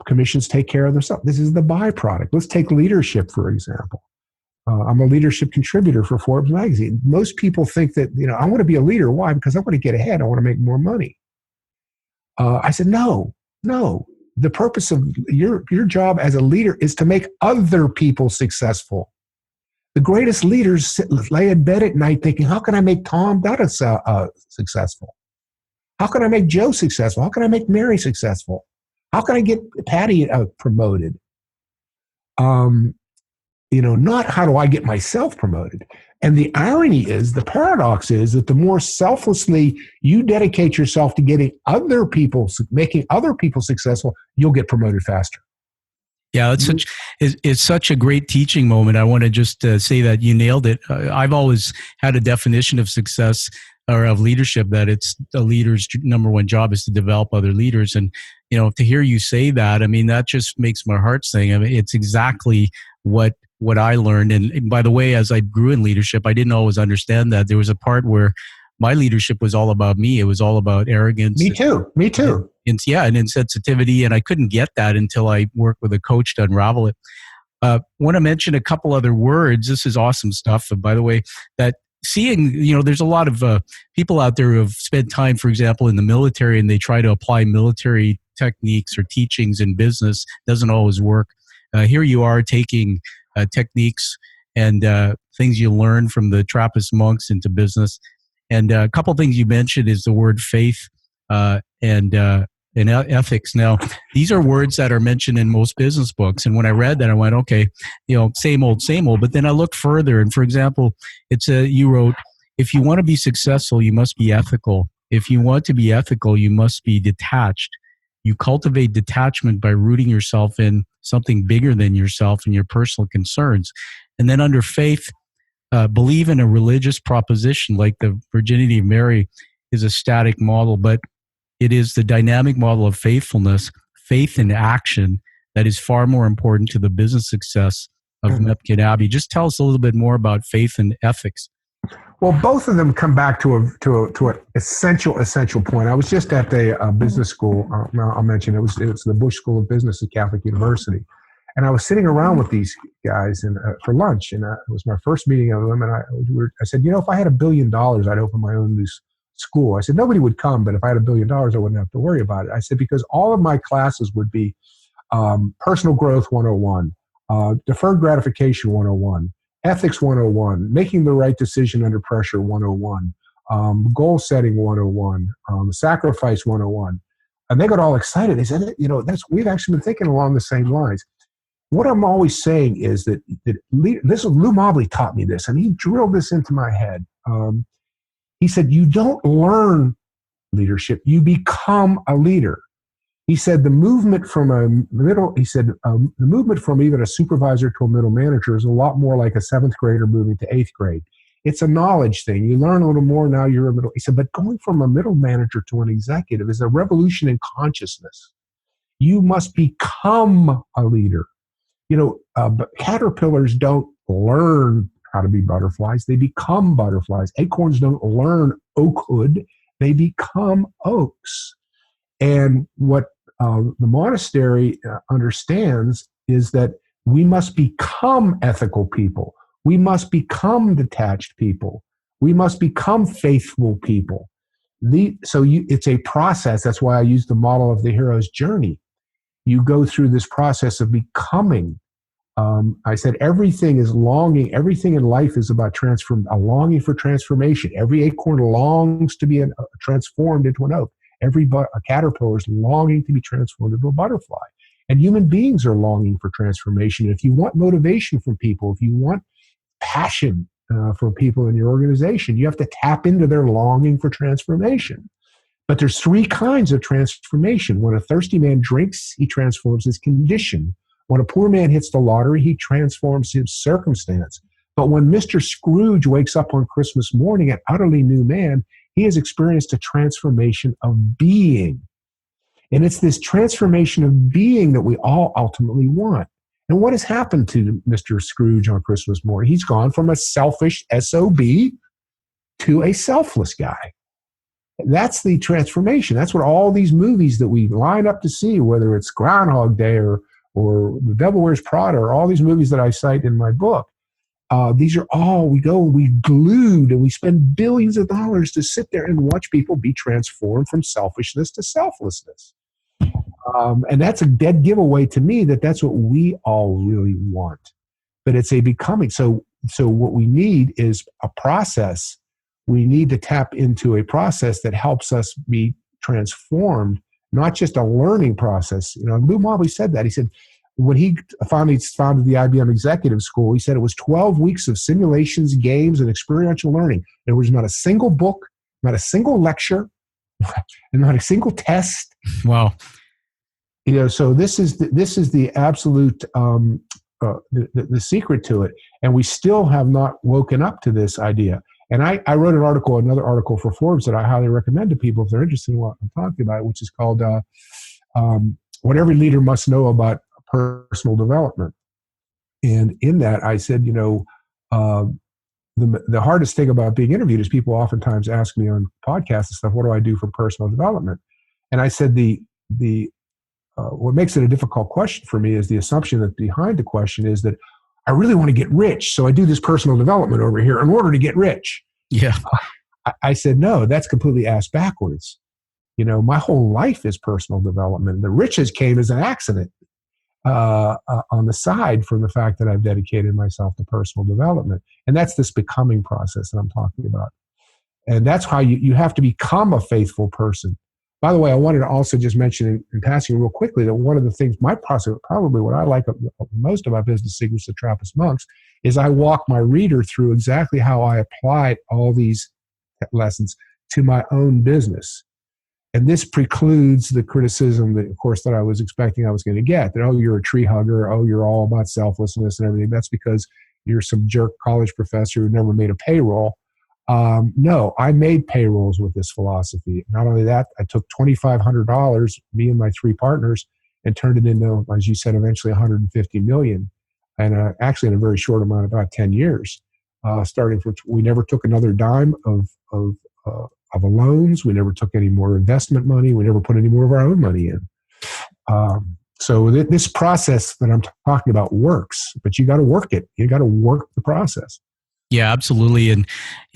Commissions take care of themselves. This is the byproduct. Let's take leadership, for example. I'm a leadership contributor for Forbes magazine. Most people think that, I want to be a leader. Why? Because I want to get ahead. I want to make more money. I said, no. The purpose of your job as a leader is to make other people successful. The greatest leaders lay in bed at night thinking, how can I make Tom Dutta successful? How can I make Joe successful? How can I make Mary successful? How can I get Patty promoted? Not how do I get myself promoted? And the irony is, the paradox is that the more selflessly you dedicate yourself to making other people successful, you'll get promoted faster. Yeah, it's such a great teaching moment. I want to just say that you nailed it. I've always had a definition of success or of leadership that it's a leader's number one job is to develop other leaders. And, to hear you say that, I mean, that just makes my heart sing. I mean, it's exactly what I learned. And by the way, as I grew in leadership, I didn't always understand that. There was a part where my leadership was all about me. It was all about arrogance. Me too. And insensitivity. And I couldn't get that until I worked with a coach to unravel it. Want to mention a couple other words. This is awesome stuff. And by the way, that seeing, there's a lot of people out there who have spent time, for example, in the military, and they try to apply military techniques or teachings in business. Doesn't always work. Here you are taking techniques and things you learn from the Trappist monks into business. And a couple of things you mentioned is the word faith and ethics. Now, these are words that are mentioned in most business books. And when I read that, I went, okay, same old. But then I looked further. And for example, you wrote, if you want to be successful, you must be ethical. If you want to be ethical, you must be detached. You cultivate detachment by rooting yourself in something bigger than yourself and your personal concerns. And then under faith, believe in a religious proposition like the virginity of Mary is a static model, but it is the dynamic model of faithfulness, faith in action, that is far more important to the business success of Mepkin Abbey. Just tell us a little bit more about faith and ethics. Well, both of them come back to an essential point. I was just at the business school. I'll mention it was the Bush School of Business at Catholic University, and I was sitting around with these guys for lunch, and it was my first meeting of them. And I said, if I had $1 billion, I'd open my own new school. I said nobody would come, but if I had $1 billion, I wouldn't have to worry about it. I said because all of my classes would be personal growth 101, deferred gratification 101. Ethics 101, making the right decision under pressure 101, goal setting 101, sacrifice 101. And they got all excited. They said, we've actually been thinking along the same lines. What I'm always saying is that Lou Mobley taught me this, and he drilled this into my head. He said, you don't learn leadership, you become a leader. He said the movement from the movement from even a supervisor to a middle manager is a lot more like a 7th grader moving to 8th grade. It's a knowledge thing. You learn a little more, now you're a middle. He said, but going from a middle manager to an executive is a revolution in consciousness. You must become a leader. But caterpillars don't learn how to be butterflies. They become butterflies. Acorns don't learn oakhood. They become oaks. And what the monastery understands is that we must become ethical people. We must become detached people. We must become faithful people. It's a process. That's why I use the model of the hero's journey. You go through this process of becoming. I said everything is longing. Everything in life is about a longing for transformation. Every acorn longs to be transformed into an oak. A caterpillar is longing to be transformed into a butterfly. And human beings are longing for transformation. If you want motivation from people, if you want passion from people in your organization, you have to tap into their longing for transformation. But there's three kinds of transformation. When a thirsty man drinks, he transforms his condition. When a poor man hits the lottery, he transforms his circumstance. But when Mr. Scrooge wakes up on Christmas morning an utterly new man, he has experienced a transformation of being. And it's this transformation of being that we all ultimately want. And what has happened to Mr. Scrooge on Christmas morning? He's gone from a selfish SOB to a selfless guy. That's the transformation. That's what all these movies that we line up to see, whether it's Groundhog Day or The Devil Wears Prada, or all these movies that I cite in my book, these are all, we glued, and we spend billions of dollars to sit there and watch people be transformed from selfishness to selflessness. And that's a dead giveaway to me that that's what we all really want. But it's a becoming. So what we need is a process. We need to tap into a process that helps us be transformed, not just a learning process. Lou Mobley said that. He said, when he founded the IBM Executive School, he said it was 12 weeks of simulations, games, and experiential learning. There was not a single book, not a single lecture, and not a single test. Wow. So this is the absolute the secret to it, and we still have not woken up to this idea. And I wrote another article for Forbes that I highly recommend to people if they're interested in what I'm talking about, which is called "What Every Leader Must Know About Personal Development." And in that, I said, the hardest thing about being interviewed is people oftentimes ask me on podcasts and stuff, what do I do for personal development? And I said what makes it a difficult question for me is the assumption that behind the question is that I really want to get rich, so I do this personal development over here in order to get rich. Yeah. I said, no, that's completely ass backwards. My whole life is personal development. The riches came as an accident on the side from the fact that I've dedicated myself to personal development. And that's this becoming process that I'm talking about. And that's how you have to become a faithful person. By the way, I wanted to also just mention in passing real quickly that one of the things, my process, probably what I like most about Business Secrets of Trappist Monks, is I walk my reader through exactly how I applied all these lessons to my own business. And this precludes the criticism that, of course, that I was expecting I was going to get, that, oh, you're a tree hugger, oh, you're all about selflessness and everything. That's because you're some jerk college professor who never made a payroll. No, I made payrolls with this philosophy. Not only that, I took $2,500, me and my three partners, and turned it into, as you said, eventually $150 million. And actually in a very short amount, about 10 years. We never took another dime of loans. We never took any more investment money. We never put any more of our own money in. So this process that I'm talking about works, but you got to work it. You got to work the process. Yeah, absolutely. And,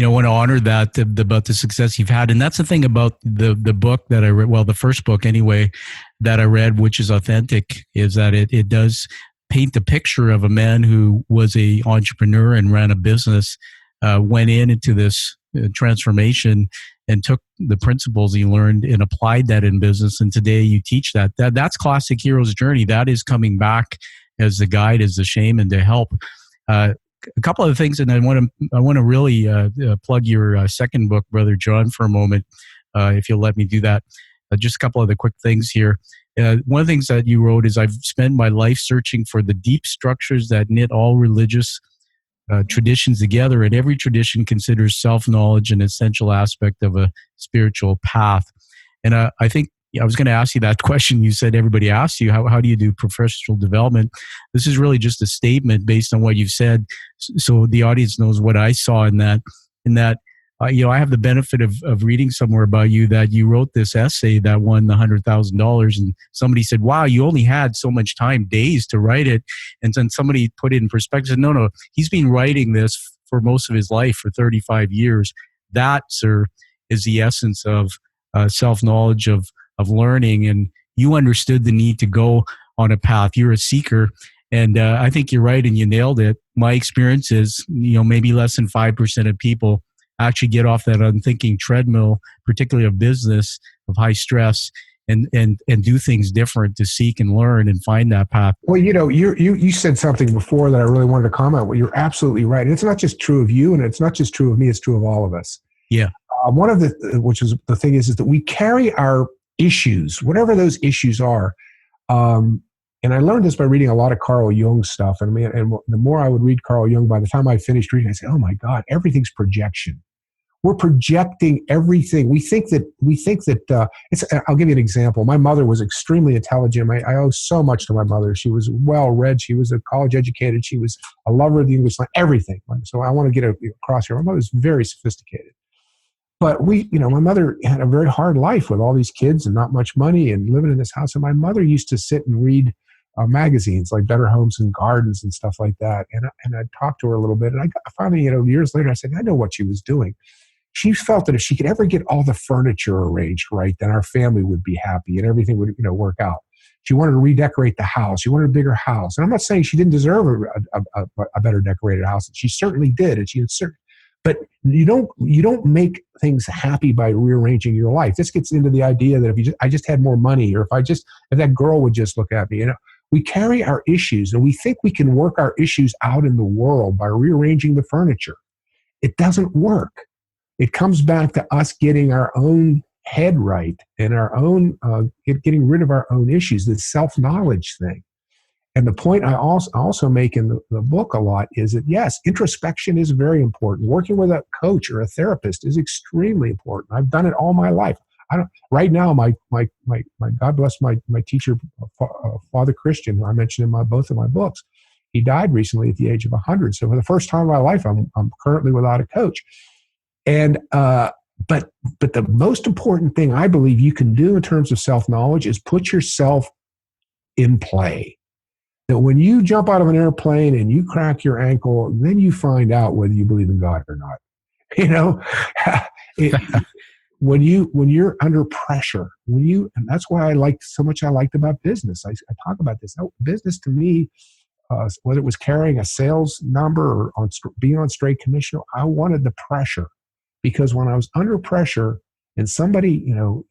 I want to honor that about the success you've had. And that's the thing about the book that I read, well, the first book anyway, that I read, which is authentic, is that it does paint the picture of a man who was a entrepreneur and ran a business, went into this transformation and took the principles he learned and applied that in business. And today you teach that. That's classic hero's journey. That is coming back as the guide, as the shaman to help. A couple of things, and I want to really plug your second book, Brother John, for a moment, if you'll let me do that. Just a couple of the quick things here. One of the things that you wrote is, I've spent my life searching for the deep structures that knit all religious traditions together, and every tradition considers self-knowledge an essential aspect of a spiritual path. And I think I was going to ask you that question. You said everybody asks you, how do you do professional development? This is really just a statement based on what you've said, so the audience knows what I saw in that. I have the benefit of reading somewhere about you that you wrote this essay that won the $100,000, and somebody said, wow, you only had so much time, days to write it. And then somebody put it in perspective, said, no, he's been writing this for most of his life, for 35 years. That, sir, is the essence of self-knowledge, of learning. And you understood the need to go on a path. You're a seeker. And I think you're right, and you nailed it. My experience is, maybe less than 5% of people actually get off that unthinking treadmill, particularly of business, of high stress, and do things different to seek and learn and find that path. Well, you said something before that I really wanted to comment. Well, you're absolutely right. And it's not just true of you, and it's not just true of me. It's true of all of us. Yeah. one of which is the thing is that we carry our issues, whatever those issues are. And I learned this by reading a lot of Carl Jung stuff. And the more I would read Carl Jung, by the time I finished reading, I said, "Oh my God, everything's projection. We're projecting everything. We think that I'll give you an example. My mother was extremely intelligent. I owe so much to my mother. She was well read. She was a college educated. She was a lover of the English language, everything. So I want to get across here. My mother was very sophisticated. But my mother had a very hard life with all these kids and not much money and living in this house. And my mother used to sit and read magazines like Better Homes and Gardens and stuff like that. And I'd talk to her a little bit. And I finally, years later, I said, I know what she was doing. She felt that if she could ever get all the furniture arranged right, then our family would be happy and everything would, work out. She wanted to redecorate the house. She wanted a bigger house. And I'm not saying she didn't deserve a better decorated house. She certainly did. But you don't make things happy by rearranging your life. This gets into the idea that if I just had more money, or if that girl would just look at me, we carry our issues and we think we can work our issues out in the world by rearranging the furniture. It doesn't work. It comes back to us getting our own head right and our own getting rid of our own issues, this self-knowledge thing. And the point I also make in the book a lot is that, yes, introspection is very important. Working with a coach or a therapist is extremely important. I've done it all my life. Right now, my God bless my teacher, Father Christian, who I mentioned in both of my books, he died recently at the age of 100. So for the first time in my life, I'm currently without a coach. And but the most important thing I believe you can do in terms of self-knowledge is put yourself in play. That when you jump out of an airplane and you crack your ankle, then you find out whether you believe in God or not. When you're under pressure, and that's why I liked about business. I talk about this. Business to me, whether it was carrying a sales number or being on straight commission, I wanted the pressure. Because when I was under pressure and somebody, and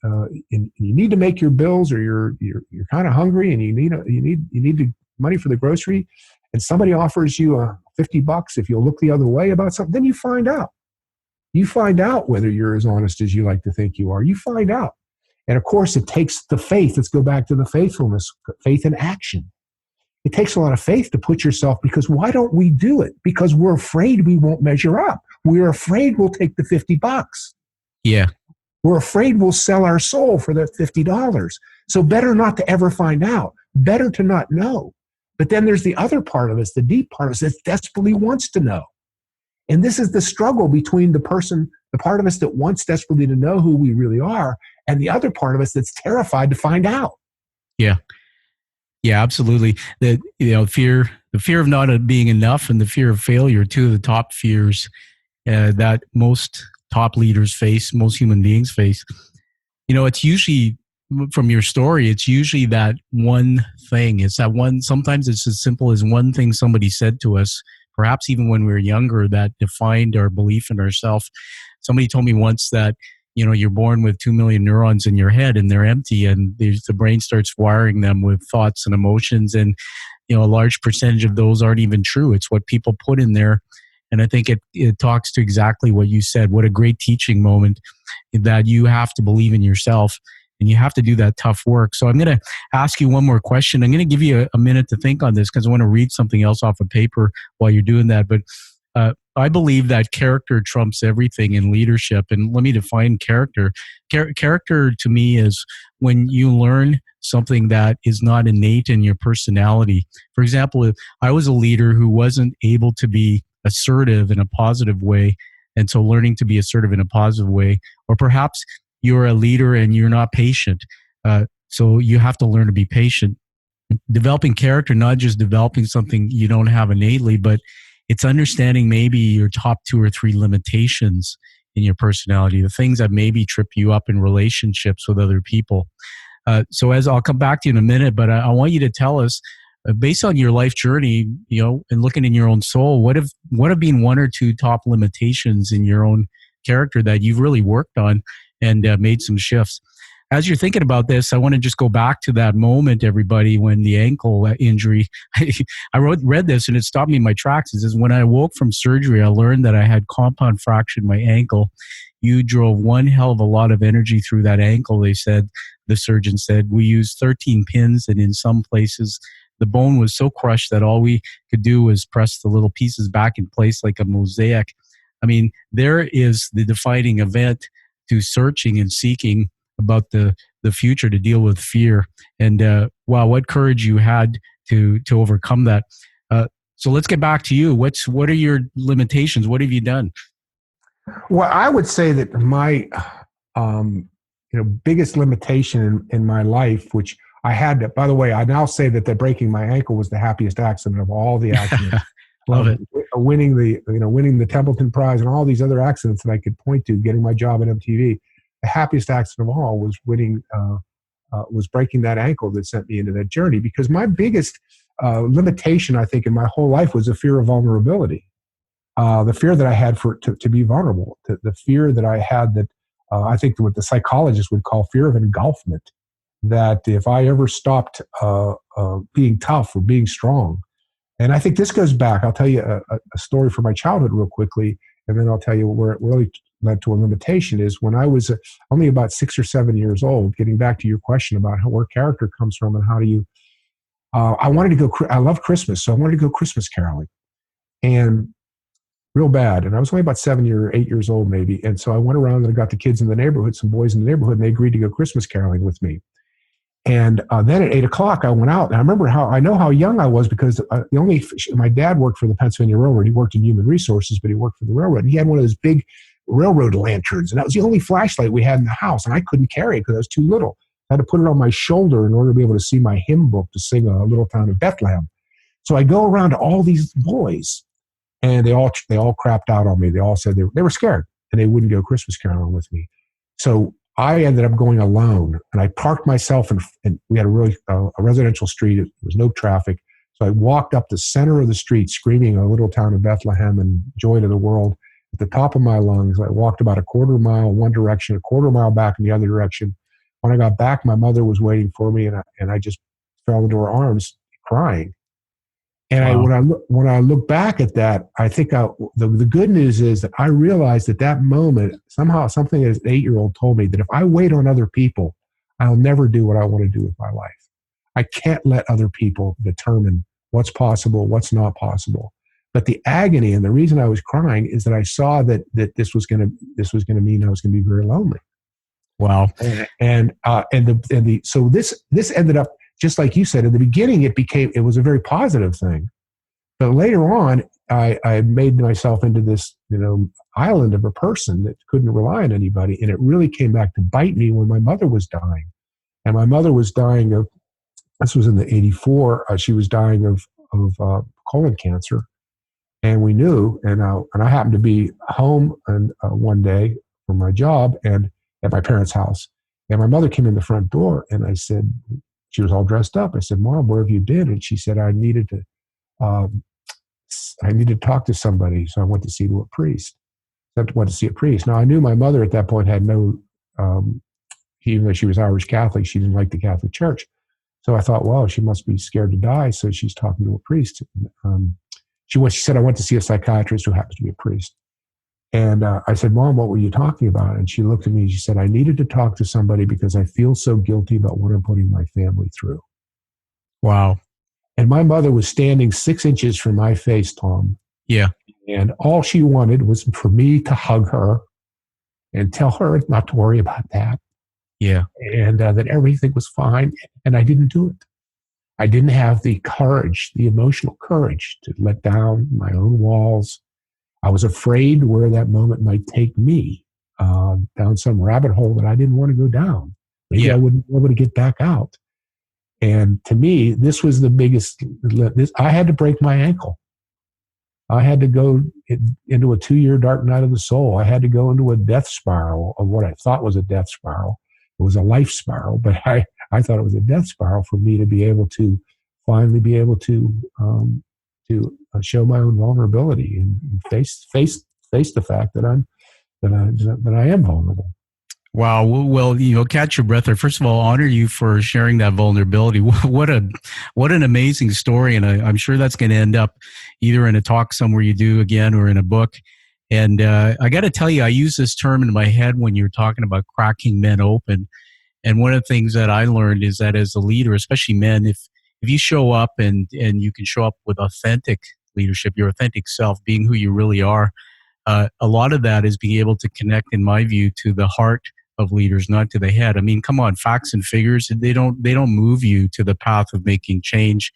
you need to make your bills, or you're kind of hungry and you need money for the grocery, and somebody offers you $50 if you'll look the other way about something, then you find out. You find out whether you're as honest as you like to think you are. You find out. And of course, it takes the faith. Let's go back to the faithfulness, faith in action. It takes a lot of faith to put yourself, because why don't we do it? Because we're afraid we won't measure up. We're afraid we'll take the $50. Yeah. We're afraid we'll sell our soul for that $50. So better not to ever find out. Better to not know. But then there's the other part of us, the deep part of us that desperately wants to know. And this is the struggle between the part of us that wants desperately to know who we really are, and the other part of us that's terrified to find out. Yeah. Yeah, absolutely. The fear of not being enough and the fear of failure, two of the top fears that most top leaders face, most human beings face. It's usually, from your story, it's usually that one thing. It's that one, sometimes it's as simple as one thing somebody said to us, perhaps even when we were younger, that defined our belief in ourselves. Somebody told me once that, you're born with 2 million neurons in your head and they're empty, and the brain starts wiring them with thoughts and emotions. And, a large percentage of those aren't even true. It's what people put in there. And I think it talks to exactly what you said. What a great teaching moment, that you have to believe in yourself and you have to do that tough work. So I'm going to ask you one more question. I'm going to give you a minute to think on this, because I want to read something else off of paper while you're doing that. But I believe that character trumps everything in leadership. And let me define character. Character to me is when you learn something that is not innate in your personality. For example, if I was a leader who wasn't able to be assertive in a positive way, and so learning to be assertive in a positive way, or perhaps you're a leader and you're not patient, so you have to learn to be patient. Developing character, not just developing something you don't have innately, but it's understanding maybe your top 2 or 3 limitations in your personality, the things that maybe trip you up in relationships with other people. So as I'll come back to you in a minute, but I want you to tell us, based on your life journey, and looking in your own soul, what have been 1 or 2 top limitations in your own character that you've really worked on and made some shifts? As you're thinking about this, I want to just go back to that moment, everybody, when the ankle injury, I read this and it stopped me in my tracks. It says, when I woke from surgery, I learned that I had compound fractured my ankle. you drove one hell of a lot of energy through that ankle. They said, the surgeon said, we used 13 pins, and in some places the bone was so crushed that all we could do was press the little pieces back in place like a mosaic. I mean, there is the defining event to searching and seeking about the future to deal with fear. And wow, what courage you had to overcome that. So let's get back to you. What are your limitations? What have you done? Well, I would say that my biggest limitation in my life, which I had to, by the way, I now say that breaking my ankle was the happiest accident of all the accidents. Love it. Winning the Templeton Prize and all these other accidents that I could point to, getting my job at MTV. The happiest accident of all was was breaking that ankle that sent me into that journey. Because my biggest limitation, I think, in my whole life was the fear of vulnerability. The fear that I had to be vulnerable, the fear that I had that I think what the psychologists would call fear of engulfment, that if I ever stopped being tough or being strong, and I think this goes back, I'll tell you a story from my childhood real quickly, and then I'll tell you where it really led to a limitation is when I was only about 6 or 7 years old, getting back to your question about where character comes from and how do you, I love Christmas, so I wanted to go Christmas caroling. And real bad. And I was only about 7 or 8 years old, maybe. And so I went around and I got the kids in the neighborhood, some boys in the neighborhood, and they agreed to go Christmas caroling with me. And then at 8 o'clock, I went out. And I remember I know how young I was because my dad worked for the Pennsylvania Railroad. He worked in human resources, but he worked for the railroad. And he had one of those big railroad lanterns. And that was the only flashlight we had in the house. And I couldn't carry it because I was too little. I had to put it on my shoulder in order to be able to see my hymn book to sing A Little Town of Bethlehem. So I go around to all these boys. And they all crapped out on me. They all said they were scared and they wouldn't go Christmas caroling with me. So I ended up going alone, and I parked myself and we had a residential street. There was no traffic. So I walked up the center of the street screaming A Little Town of Bethlehem and Joy to the World at the top of my lungs. I walked about a quarter mile one direction, a quarter mile back in the other direction. When I got back, my mother was waiting for me, and I just fell into her arms crying. And wow. When I look back at that, I think the good news is that I realized at that moment, somehow something that an 8-year-old told me that if I wait on other people, I'll never do what I want to do with my life. I can't let other people determine what's possible, what's not possible. But the agony and the reason I was crying is that I saw that this was going to mean I was going to be very lonely. Wow. So this ended up, just like you said, in the beginning, it was a very positive thing. But later on, I made myself into this, island of a person that couldn't rely on anybody. And it really came back to bite me when my mother was dying. And my mother was dying of, this was in the 84, she was dying of colon cancer. And we knew, and I happened to be home one day from my job and at my parents' house. And my mother came in the front door and I said, she was all dressed up. I said, Mom, where have you been? And she said, I needed to talk to somebody. So I went to see a priest. Now I knew my mother at that point had no, even though she was Irish Catholic, she didn't like the Catholic Church. So I thought, well, she must be scared to die. So she's talking to a priest. She said, I went to see a psychiatrist who happens to be a priest. And I said, Mom, what were you talking about? And she looked at me and she said, I needed to talk to somebody because I feel so guilty about what I'm putting my family through. Wow. And my mother was standing 6 inches from my face, Tom. Yeah. And all she wanted was for me to hug her and tell her not to worry about that. Yeah. And that everything was fine. And I didn't do it. I didn't have the courage, the emotional courage to let down my own walls. I was afraid where that moment might take me down some rabbit hole that I didn't want to go down. Maybe I wouldn't be able to get back out. And to me, this was the biggest. I had to break my ankle. I had to go into a 2-year dark night of the soul. I had to go into a death spiral of what I thought was a death spiral. It was a life spiral, but I thought it was a death spiral for me to be able to finally be able to show my own vulnerability and face the fact that I am vulnerable. Wow. Well, catch your breath there. First of all, honor you for sharing that vulnerability. What an amazing story. And I'm sure that's going to end up either in a talk somewhere you do again or in a book. And I got to tell you, I use this term in my head when you're talking about cracking men open. And one of the things that I learned is that as a leader, especially men, if you show up and you can show up with authentic leadership, your authentic self, being who you really are, a lot of that is being able to connect, in my view, to the heart of leaders, not to the head. I mean, come on, facts and figures, they don't move you to the path of making change.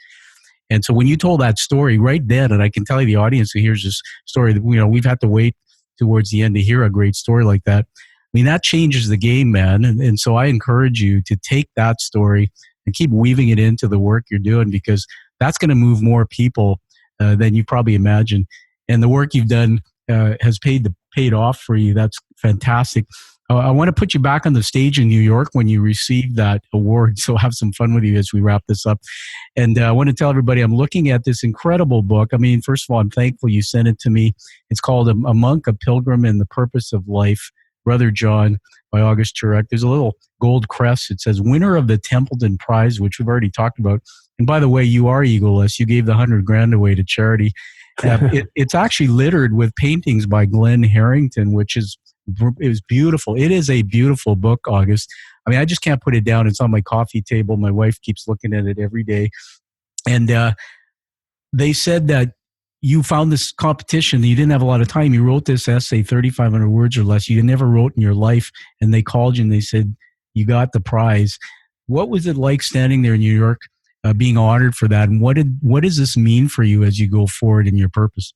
And so when you told that story right then, and I can tell you the audience who hears this story, that, we've had to wait towards the end to hear a great story like that. I mean, that changes the game, man. And so I encourage you to take that story and keep weaving it into the work you're doing, because that's going to move more people than you probably imagine. And the work you've done has paid off for you. That's fantastic. I want to put you back on the stage in New York when you receive that award. So have some fun with you as we wrap this up. And I want to tell everybody I'm looking at this incredible book. I mean, first of all, I'm thankful you sent it to me. It's called A Monk, a Pilgrim, and the Purpose of Life, Brother John, by August Turak. There's a little gold crest. It says, winner of the Templeton Prize, which we've already talked about. And by the way, you are egoless. You gave the $100,000 away to charity. It's actually littered with paintings by Glenn Harrington, which is beautiful. It is a beautiful book, August. I mean, I just can't put it down. It's on my coffee table. My wife keeps looking at it every day. And they said that you found this competition. You didn't have a lot of time. You wrote this essay, 3,500 words or less. You never wrote in your life. And they called you and they said, you got the prize. What was it like standing there in New York, being honored for that? And what does this mean for you as you go forward in your purpose?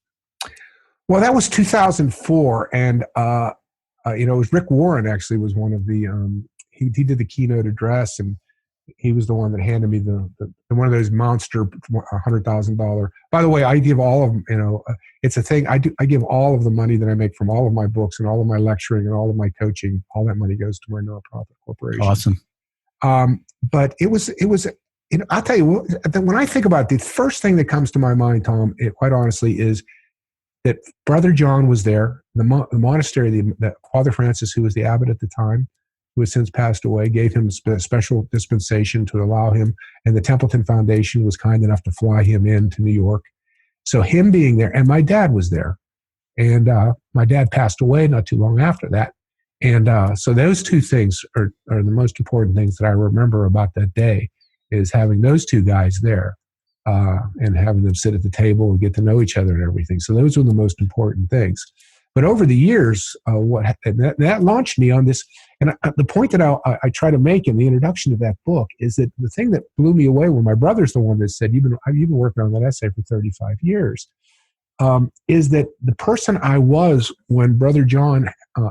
Well, that was 2004. And, it was Rick Warren actually was one of the, he did the keynote address, and he was the one that handed me the one of those monster $100,000. By the way, I give all of them, it's a thing. I give all of the money that I make from all of my books and all of my lecturing and all of my coaching, all that money goes to my nonprofit corporation. Awesome. But it was, I'll tell you what, when I think about it, the first thing that comes to my mind, Tom, quite honestly, is that Brother John was there. The monastery, the Father Francis, who was the abbot at the time, who has since passed away, gave him a special dispensation to allow him, and the Templeton Foundation was kind enough to fly him into New York. So him being there, and my dad was there, and my dad passed away not too long after that. And so those two things are the most important things that I remember about that day, is having those two guys there. And having them sit at the table and get to know each other and everything. So those were the most important things. But over the years, that launched me on this. And the point that I try to make in the introduction to that book is that the thing that blew me away, when my brother's the one that said, you've been working on that essay for 35 years, is that the person I was when Brother John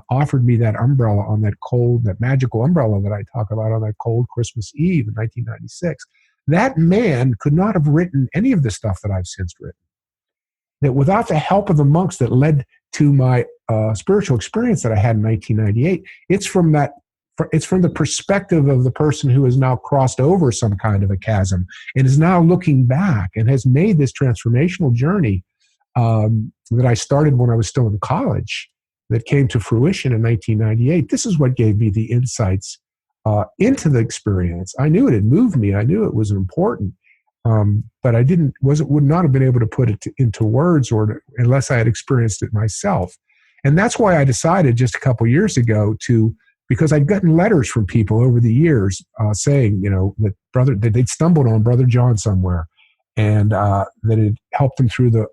offered me that umbrella on that magical umbrella that I talk about on that cold Christmas Eve in 1996, that man could not have written any of the stuff that I've since written. That without the help of the monks that led to my spiritual experience that I had in 1998, it's from the perspective of the person who has now crossed over some kind of a chasm and is now looking back and has made this transformational journey that I started when I was still in college, that came to fruition in 1998. This is what gave me the insights into the experience. I knew it had moved me. I knew it was important, but I would not have been able to put it into words unless I had experienced it myself. And that's why I decided just a couple years ago because I'd gotten letters from people over the years saying, that they'd stumbled on Brother John somewhere, and that it helped them through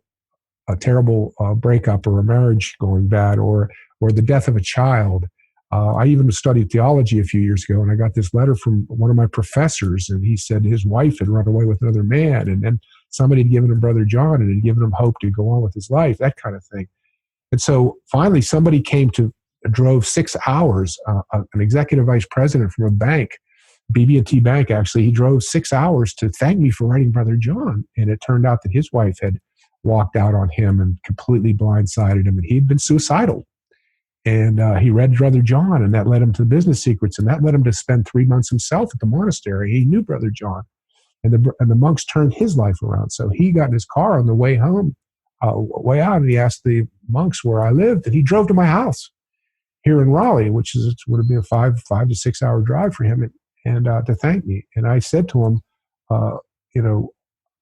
a terrible breakup or a marriage going bad, or the death of a child. I even studied theology a few years ago, and I got this letter from one of my professors, and he said his wife had run away with another man, and then somebody had given him Brother John and had given him hope to go on with his life, that kind of thing. And so finally somebody drove 6 hours, an executive vice president from a bank, BB&T Bank actually, he drove 6 hours to thank me for writing Brother John. And it turned out that his wife had walked out on him and completely blindsided him, and he'd been suicidal. And he read Brother John, and that led him to the Business Secrets, and that led him to spend 3 months himself at the monastery. He knew Brother John, and the monks turned his life around. So he got in his car on the way home, way out, and he asked the monks where I lived, and he drove to my house here in Raleigh, which would have been a 5 to 6 hour drive for him, and to thank me. And I said to him,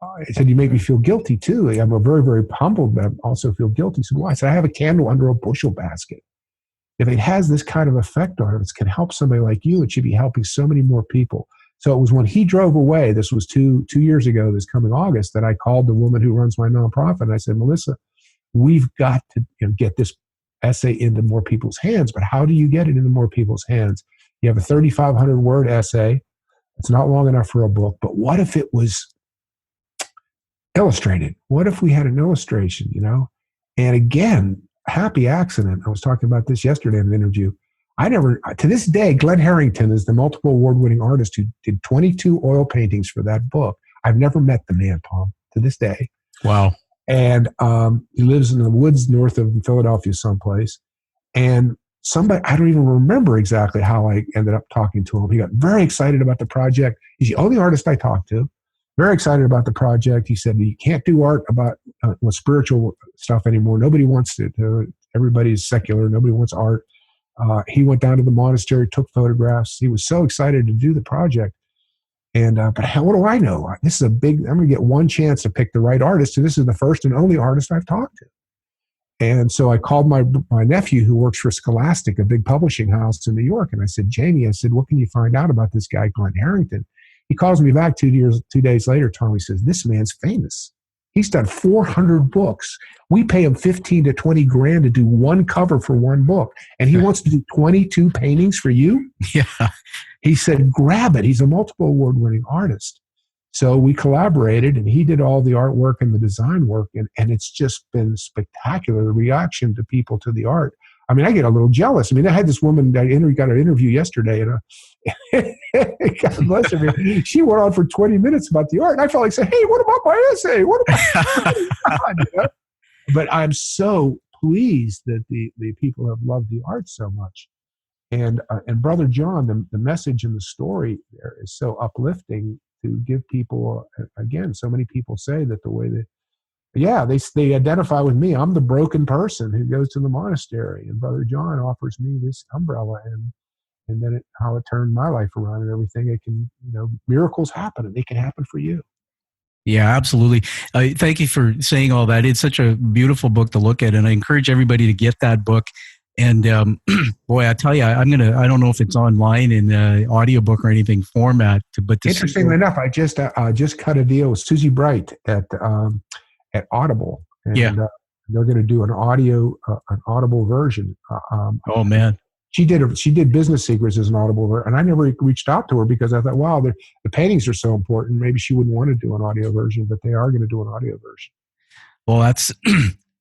I said, you make me feel guilty too. I'm a very, very humbled, but I also feel guilty. He said, why? I said, I have a candle under a bushel basket. If it has this kind of effect on it, it can help somebody like you. It should be helping so many more people. So it was when he drove away, this was two years ago, this coming August, that I called the woman who runs my nonprofit. And I said, Melissa, we've got to get this essay into more people's hands. But how do you get it into more people's hands? You have a 3,500 word essay. It's not long enough for a book. But what if it was illustrated? What if we had an illustration, And again, happy accident. I was talking about this yesterday in an interview. To this day, Glenn Harrington is the multiple award-winning artist who did 22 oil paintings for that book. I've never met the man, Tom, to this day. Wow. And he lives in the woods north of Philadelphia someplace. And somebody, I don't even remember exactly how I ended up talking to him. He got very excited about the project. He's the only artist I talked to. Very excited about the project. He said, you can't do art about spiritual stuff anymore. Nobody wants to. Everybody's secular. Nobody wants art. He went down to the monastery, took photographs. He was so excited to do the project. And but what do I know? This is I'm going to get one chance to pick the right artist. And this is the first and only artist I've talked to. And so I called my nephew, who works for Scholastic, a big publishing house in New York. And I said, Jamie, what can you find out about this guy, Glenn Harrington? He calls me back 2 days later, Tom. He says, this man's famous. He's done 400 books. We pay him 15 to 20 grand to do one cover for one book. And he wants to do 22 paintings for you? Yeah. He said, grab it. He's a multiple award-winning artist. So we collaborated, and he did all the artwork and the design work. And it's just been spectacular, the reaction to people to the art. I mean, I get a little jealous. I mean, I had this woman that got an interview yesterday, and God bless her. She went on for 20 minutes about the art. And I felt like saying, hey, what about my essay? What about But I'm so pleased that the people have loved the art so much. And Brother John, the message in the story there is so uplifting to give people, again, so many people say that the way they identify with me. I'm the broken person who goes to the monastery, and Brother John offers me this umbrella, and then how it turned my life around and everything. It can, miracles happen, and they can happen for you. Yeah, absolutely. Thank you for saying all that. It's such a beautiful book to look at, and I encourage everybody to get that book. And boy, I tell you, I don't know if it's online in audiobook or anything format. But interestingly enough, I just cut a deal with Susie Bright at Audible, and they're going to do an Audible version. Oh man, she did Business Secrets as an Audible version, and I never reached out to her because I thought, wow, the paintings are so important. Maybe she wouldn't want to do an audio version, but they are going to do an audio version. Well,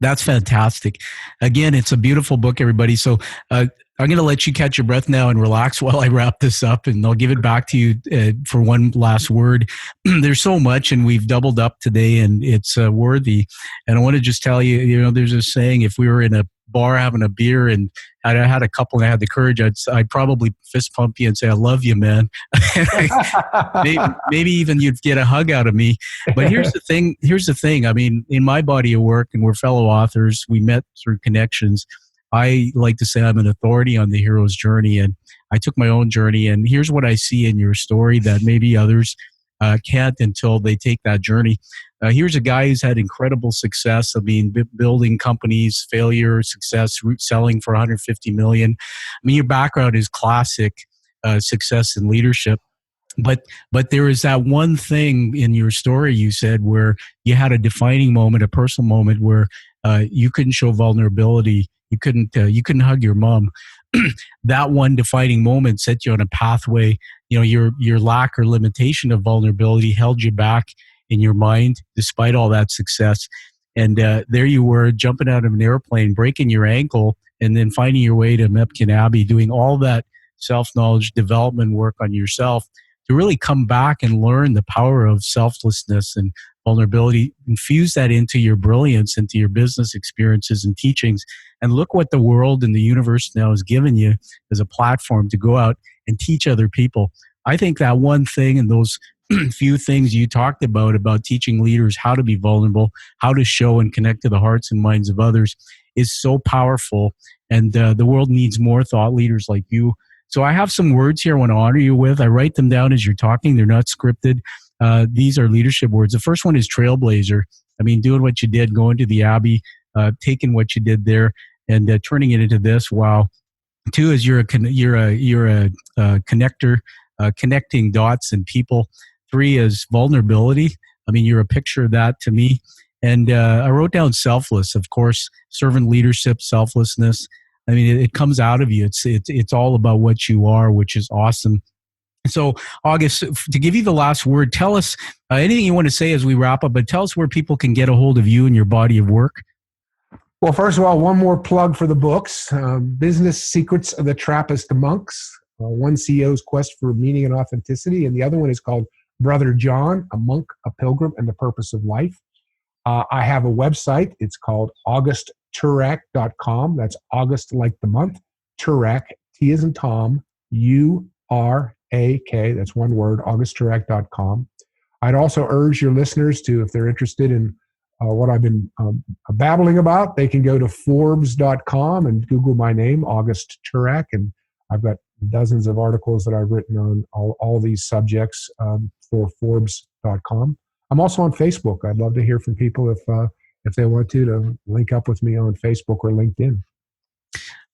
that's fantastic. Again, it's a beautiful book, everybody. So I'm going to let you catch your breath now and relax while I wrap this up, and I'll give it back to you for one last word. There's so much, and we've doubled up today, and it's worthy. And I want to just tell you, there's a saying, if we were in a bar having a beer and I had a couple and I had the courage, I'd probably fist pump you and say, I love you, man. maybe even you'd get a hug out of me. But here's the thing. I mean, in my body of work, and we're fellow authors, we met through connections. I like to say I'm an authority on the hero's journey, and I took my own journey. And here's what I see in your story that maybe others can't until they take that journey. Here's a guy who's had incredible success. I mean, building companies, failure, success, selling for 150 million. I mean, your background is classic success and leadership. But there is that one thing in your story you said where you had a defining moment, a personal moment where you couldn't show vulnerability. You couldn't hug your mom. That one defining moment set you on a pathway. Your lack or limitation of vulnerability held you back in your mind, despite all that success. And there you were, jumping out of an airplane, breaking your ankle, and then finding your way to Mepkin Abbey, doing all that self-knowledge development work on yourself to really come back and learn the power of selflessness and vulnerability, infuse that into your brilliance, into your business experiences and teachings. And look what the world and the universe now has given you as a platform to go out and teach other people. I think that one thing and those few things you talked about teaching leaders how to be vulnerable, how to show and connect to the hearts and minds of others is so powerful. And the world needs more thought leaders like you. So I have some words here I want to honor you with. I write them down as you're talking. They're not scripted. these are leadership words. The first one is trailblazer. I mean, doing what you did, going to the Abbey, taking what you did there, and turning it into this. Wow. 2 is you're a connector, connecting dots and people. 3 is vulnerability. I mean, you're a picture of that to me. And I wrote down selfless, of course, servant leadership, selflessness. I mean, it comes out of you. It's all about what you are, which is awesome. So, August, to give you the last word, tell us anything you want to say as we wrap up, but tell us where people can get a hold of you and your body of work. Well, first of all, one more plug for the books, Business Secrets of the Trappist Monks, One CEO's Quest for Meaning and Authenticity, and the other one is called Brother John, a Monk, a Pilgrim, and the Purpose of Life. I have a website. It's called augustturak.com. That's August like the month. Turak, T as in Tom, U-R-A-K. That's one word, augustturak.com. I'd also urge your listeners to, if they're interested in what I've been babbling about, they can go to Forbes.com and Google my name, August Turak, and I've got dozens of articles that I've written on all these subjects for Forbes.com. I'm also on Facebook. I'd love to hear from people if they want to link up with me on Facebook or LinkedIn.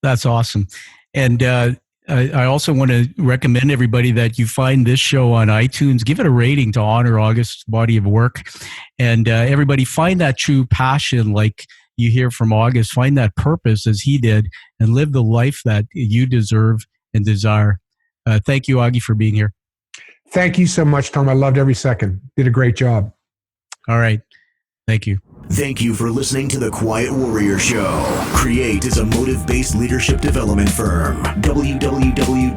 That's awesome. And I also want to recommend everybody that you find this show on iTunes. Give it a rating to honor August's body of work. And everybody find that true passion like you hear from August. Find that purpose as he did and live the life that you deserve and desire. Thank you, Augie, for being here. Thank you so much, Tom. I loved every second. Did a great job. All right. Thank you. Thank you for listening to The Quiet Warrior Show. Create is a motive-based leadership development firm. www.kreat.ca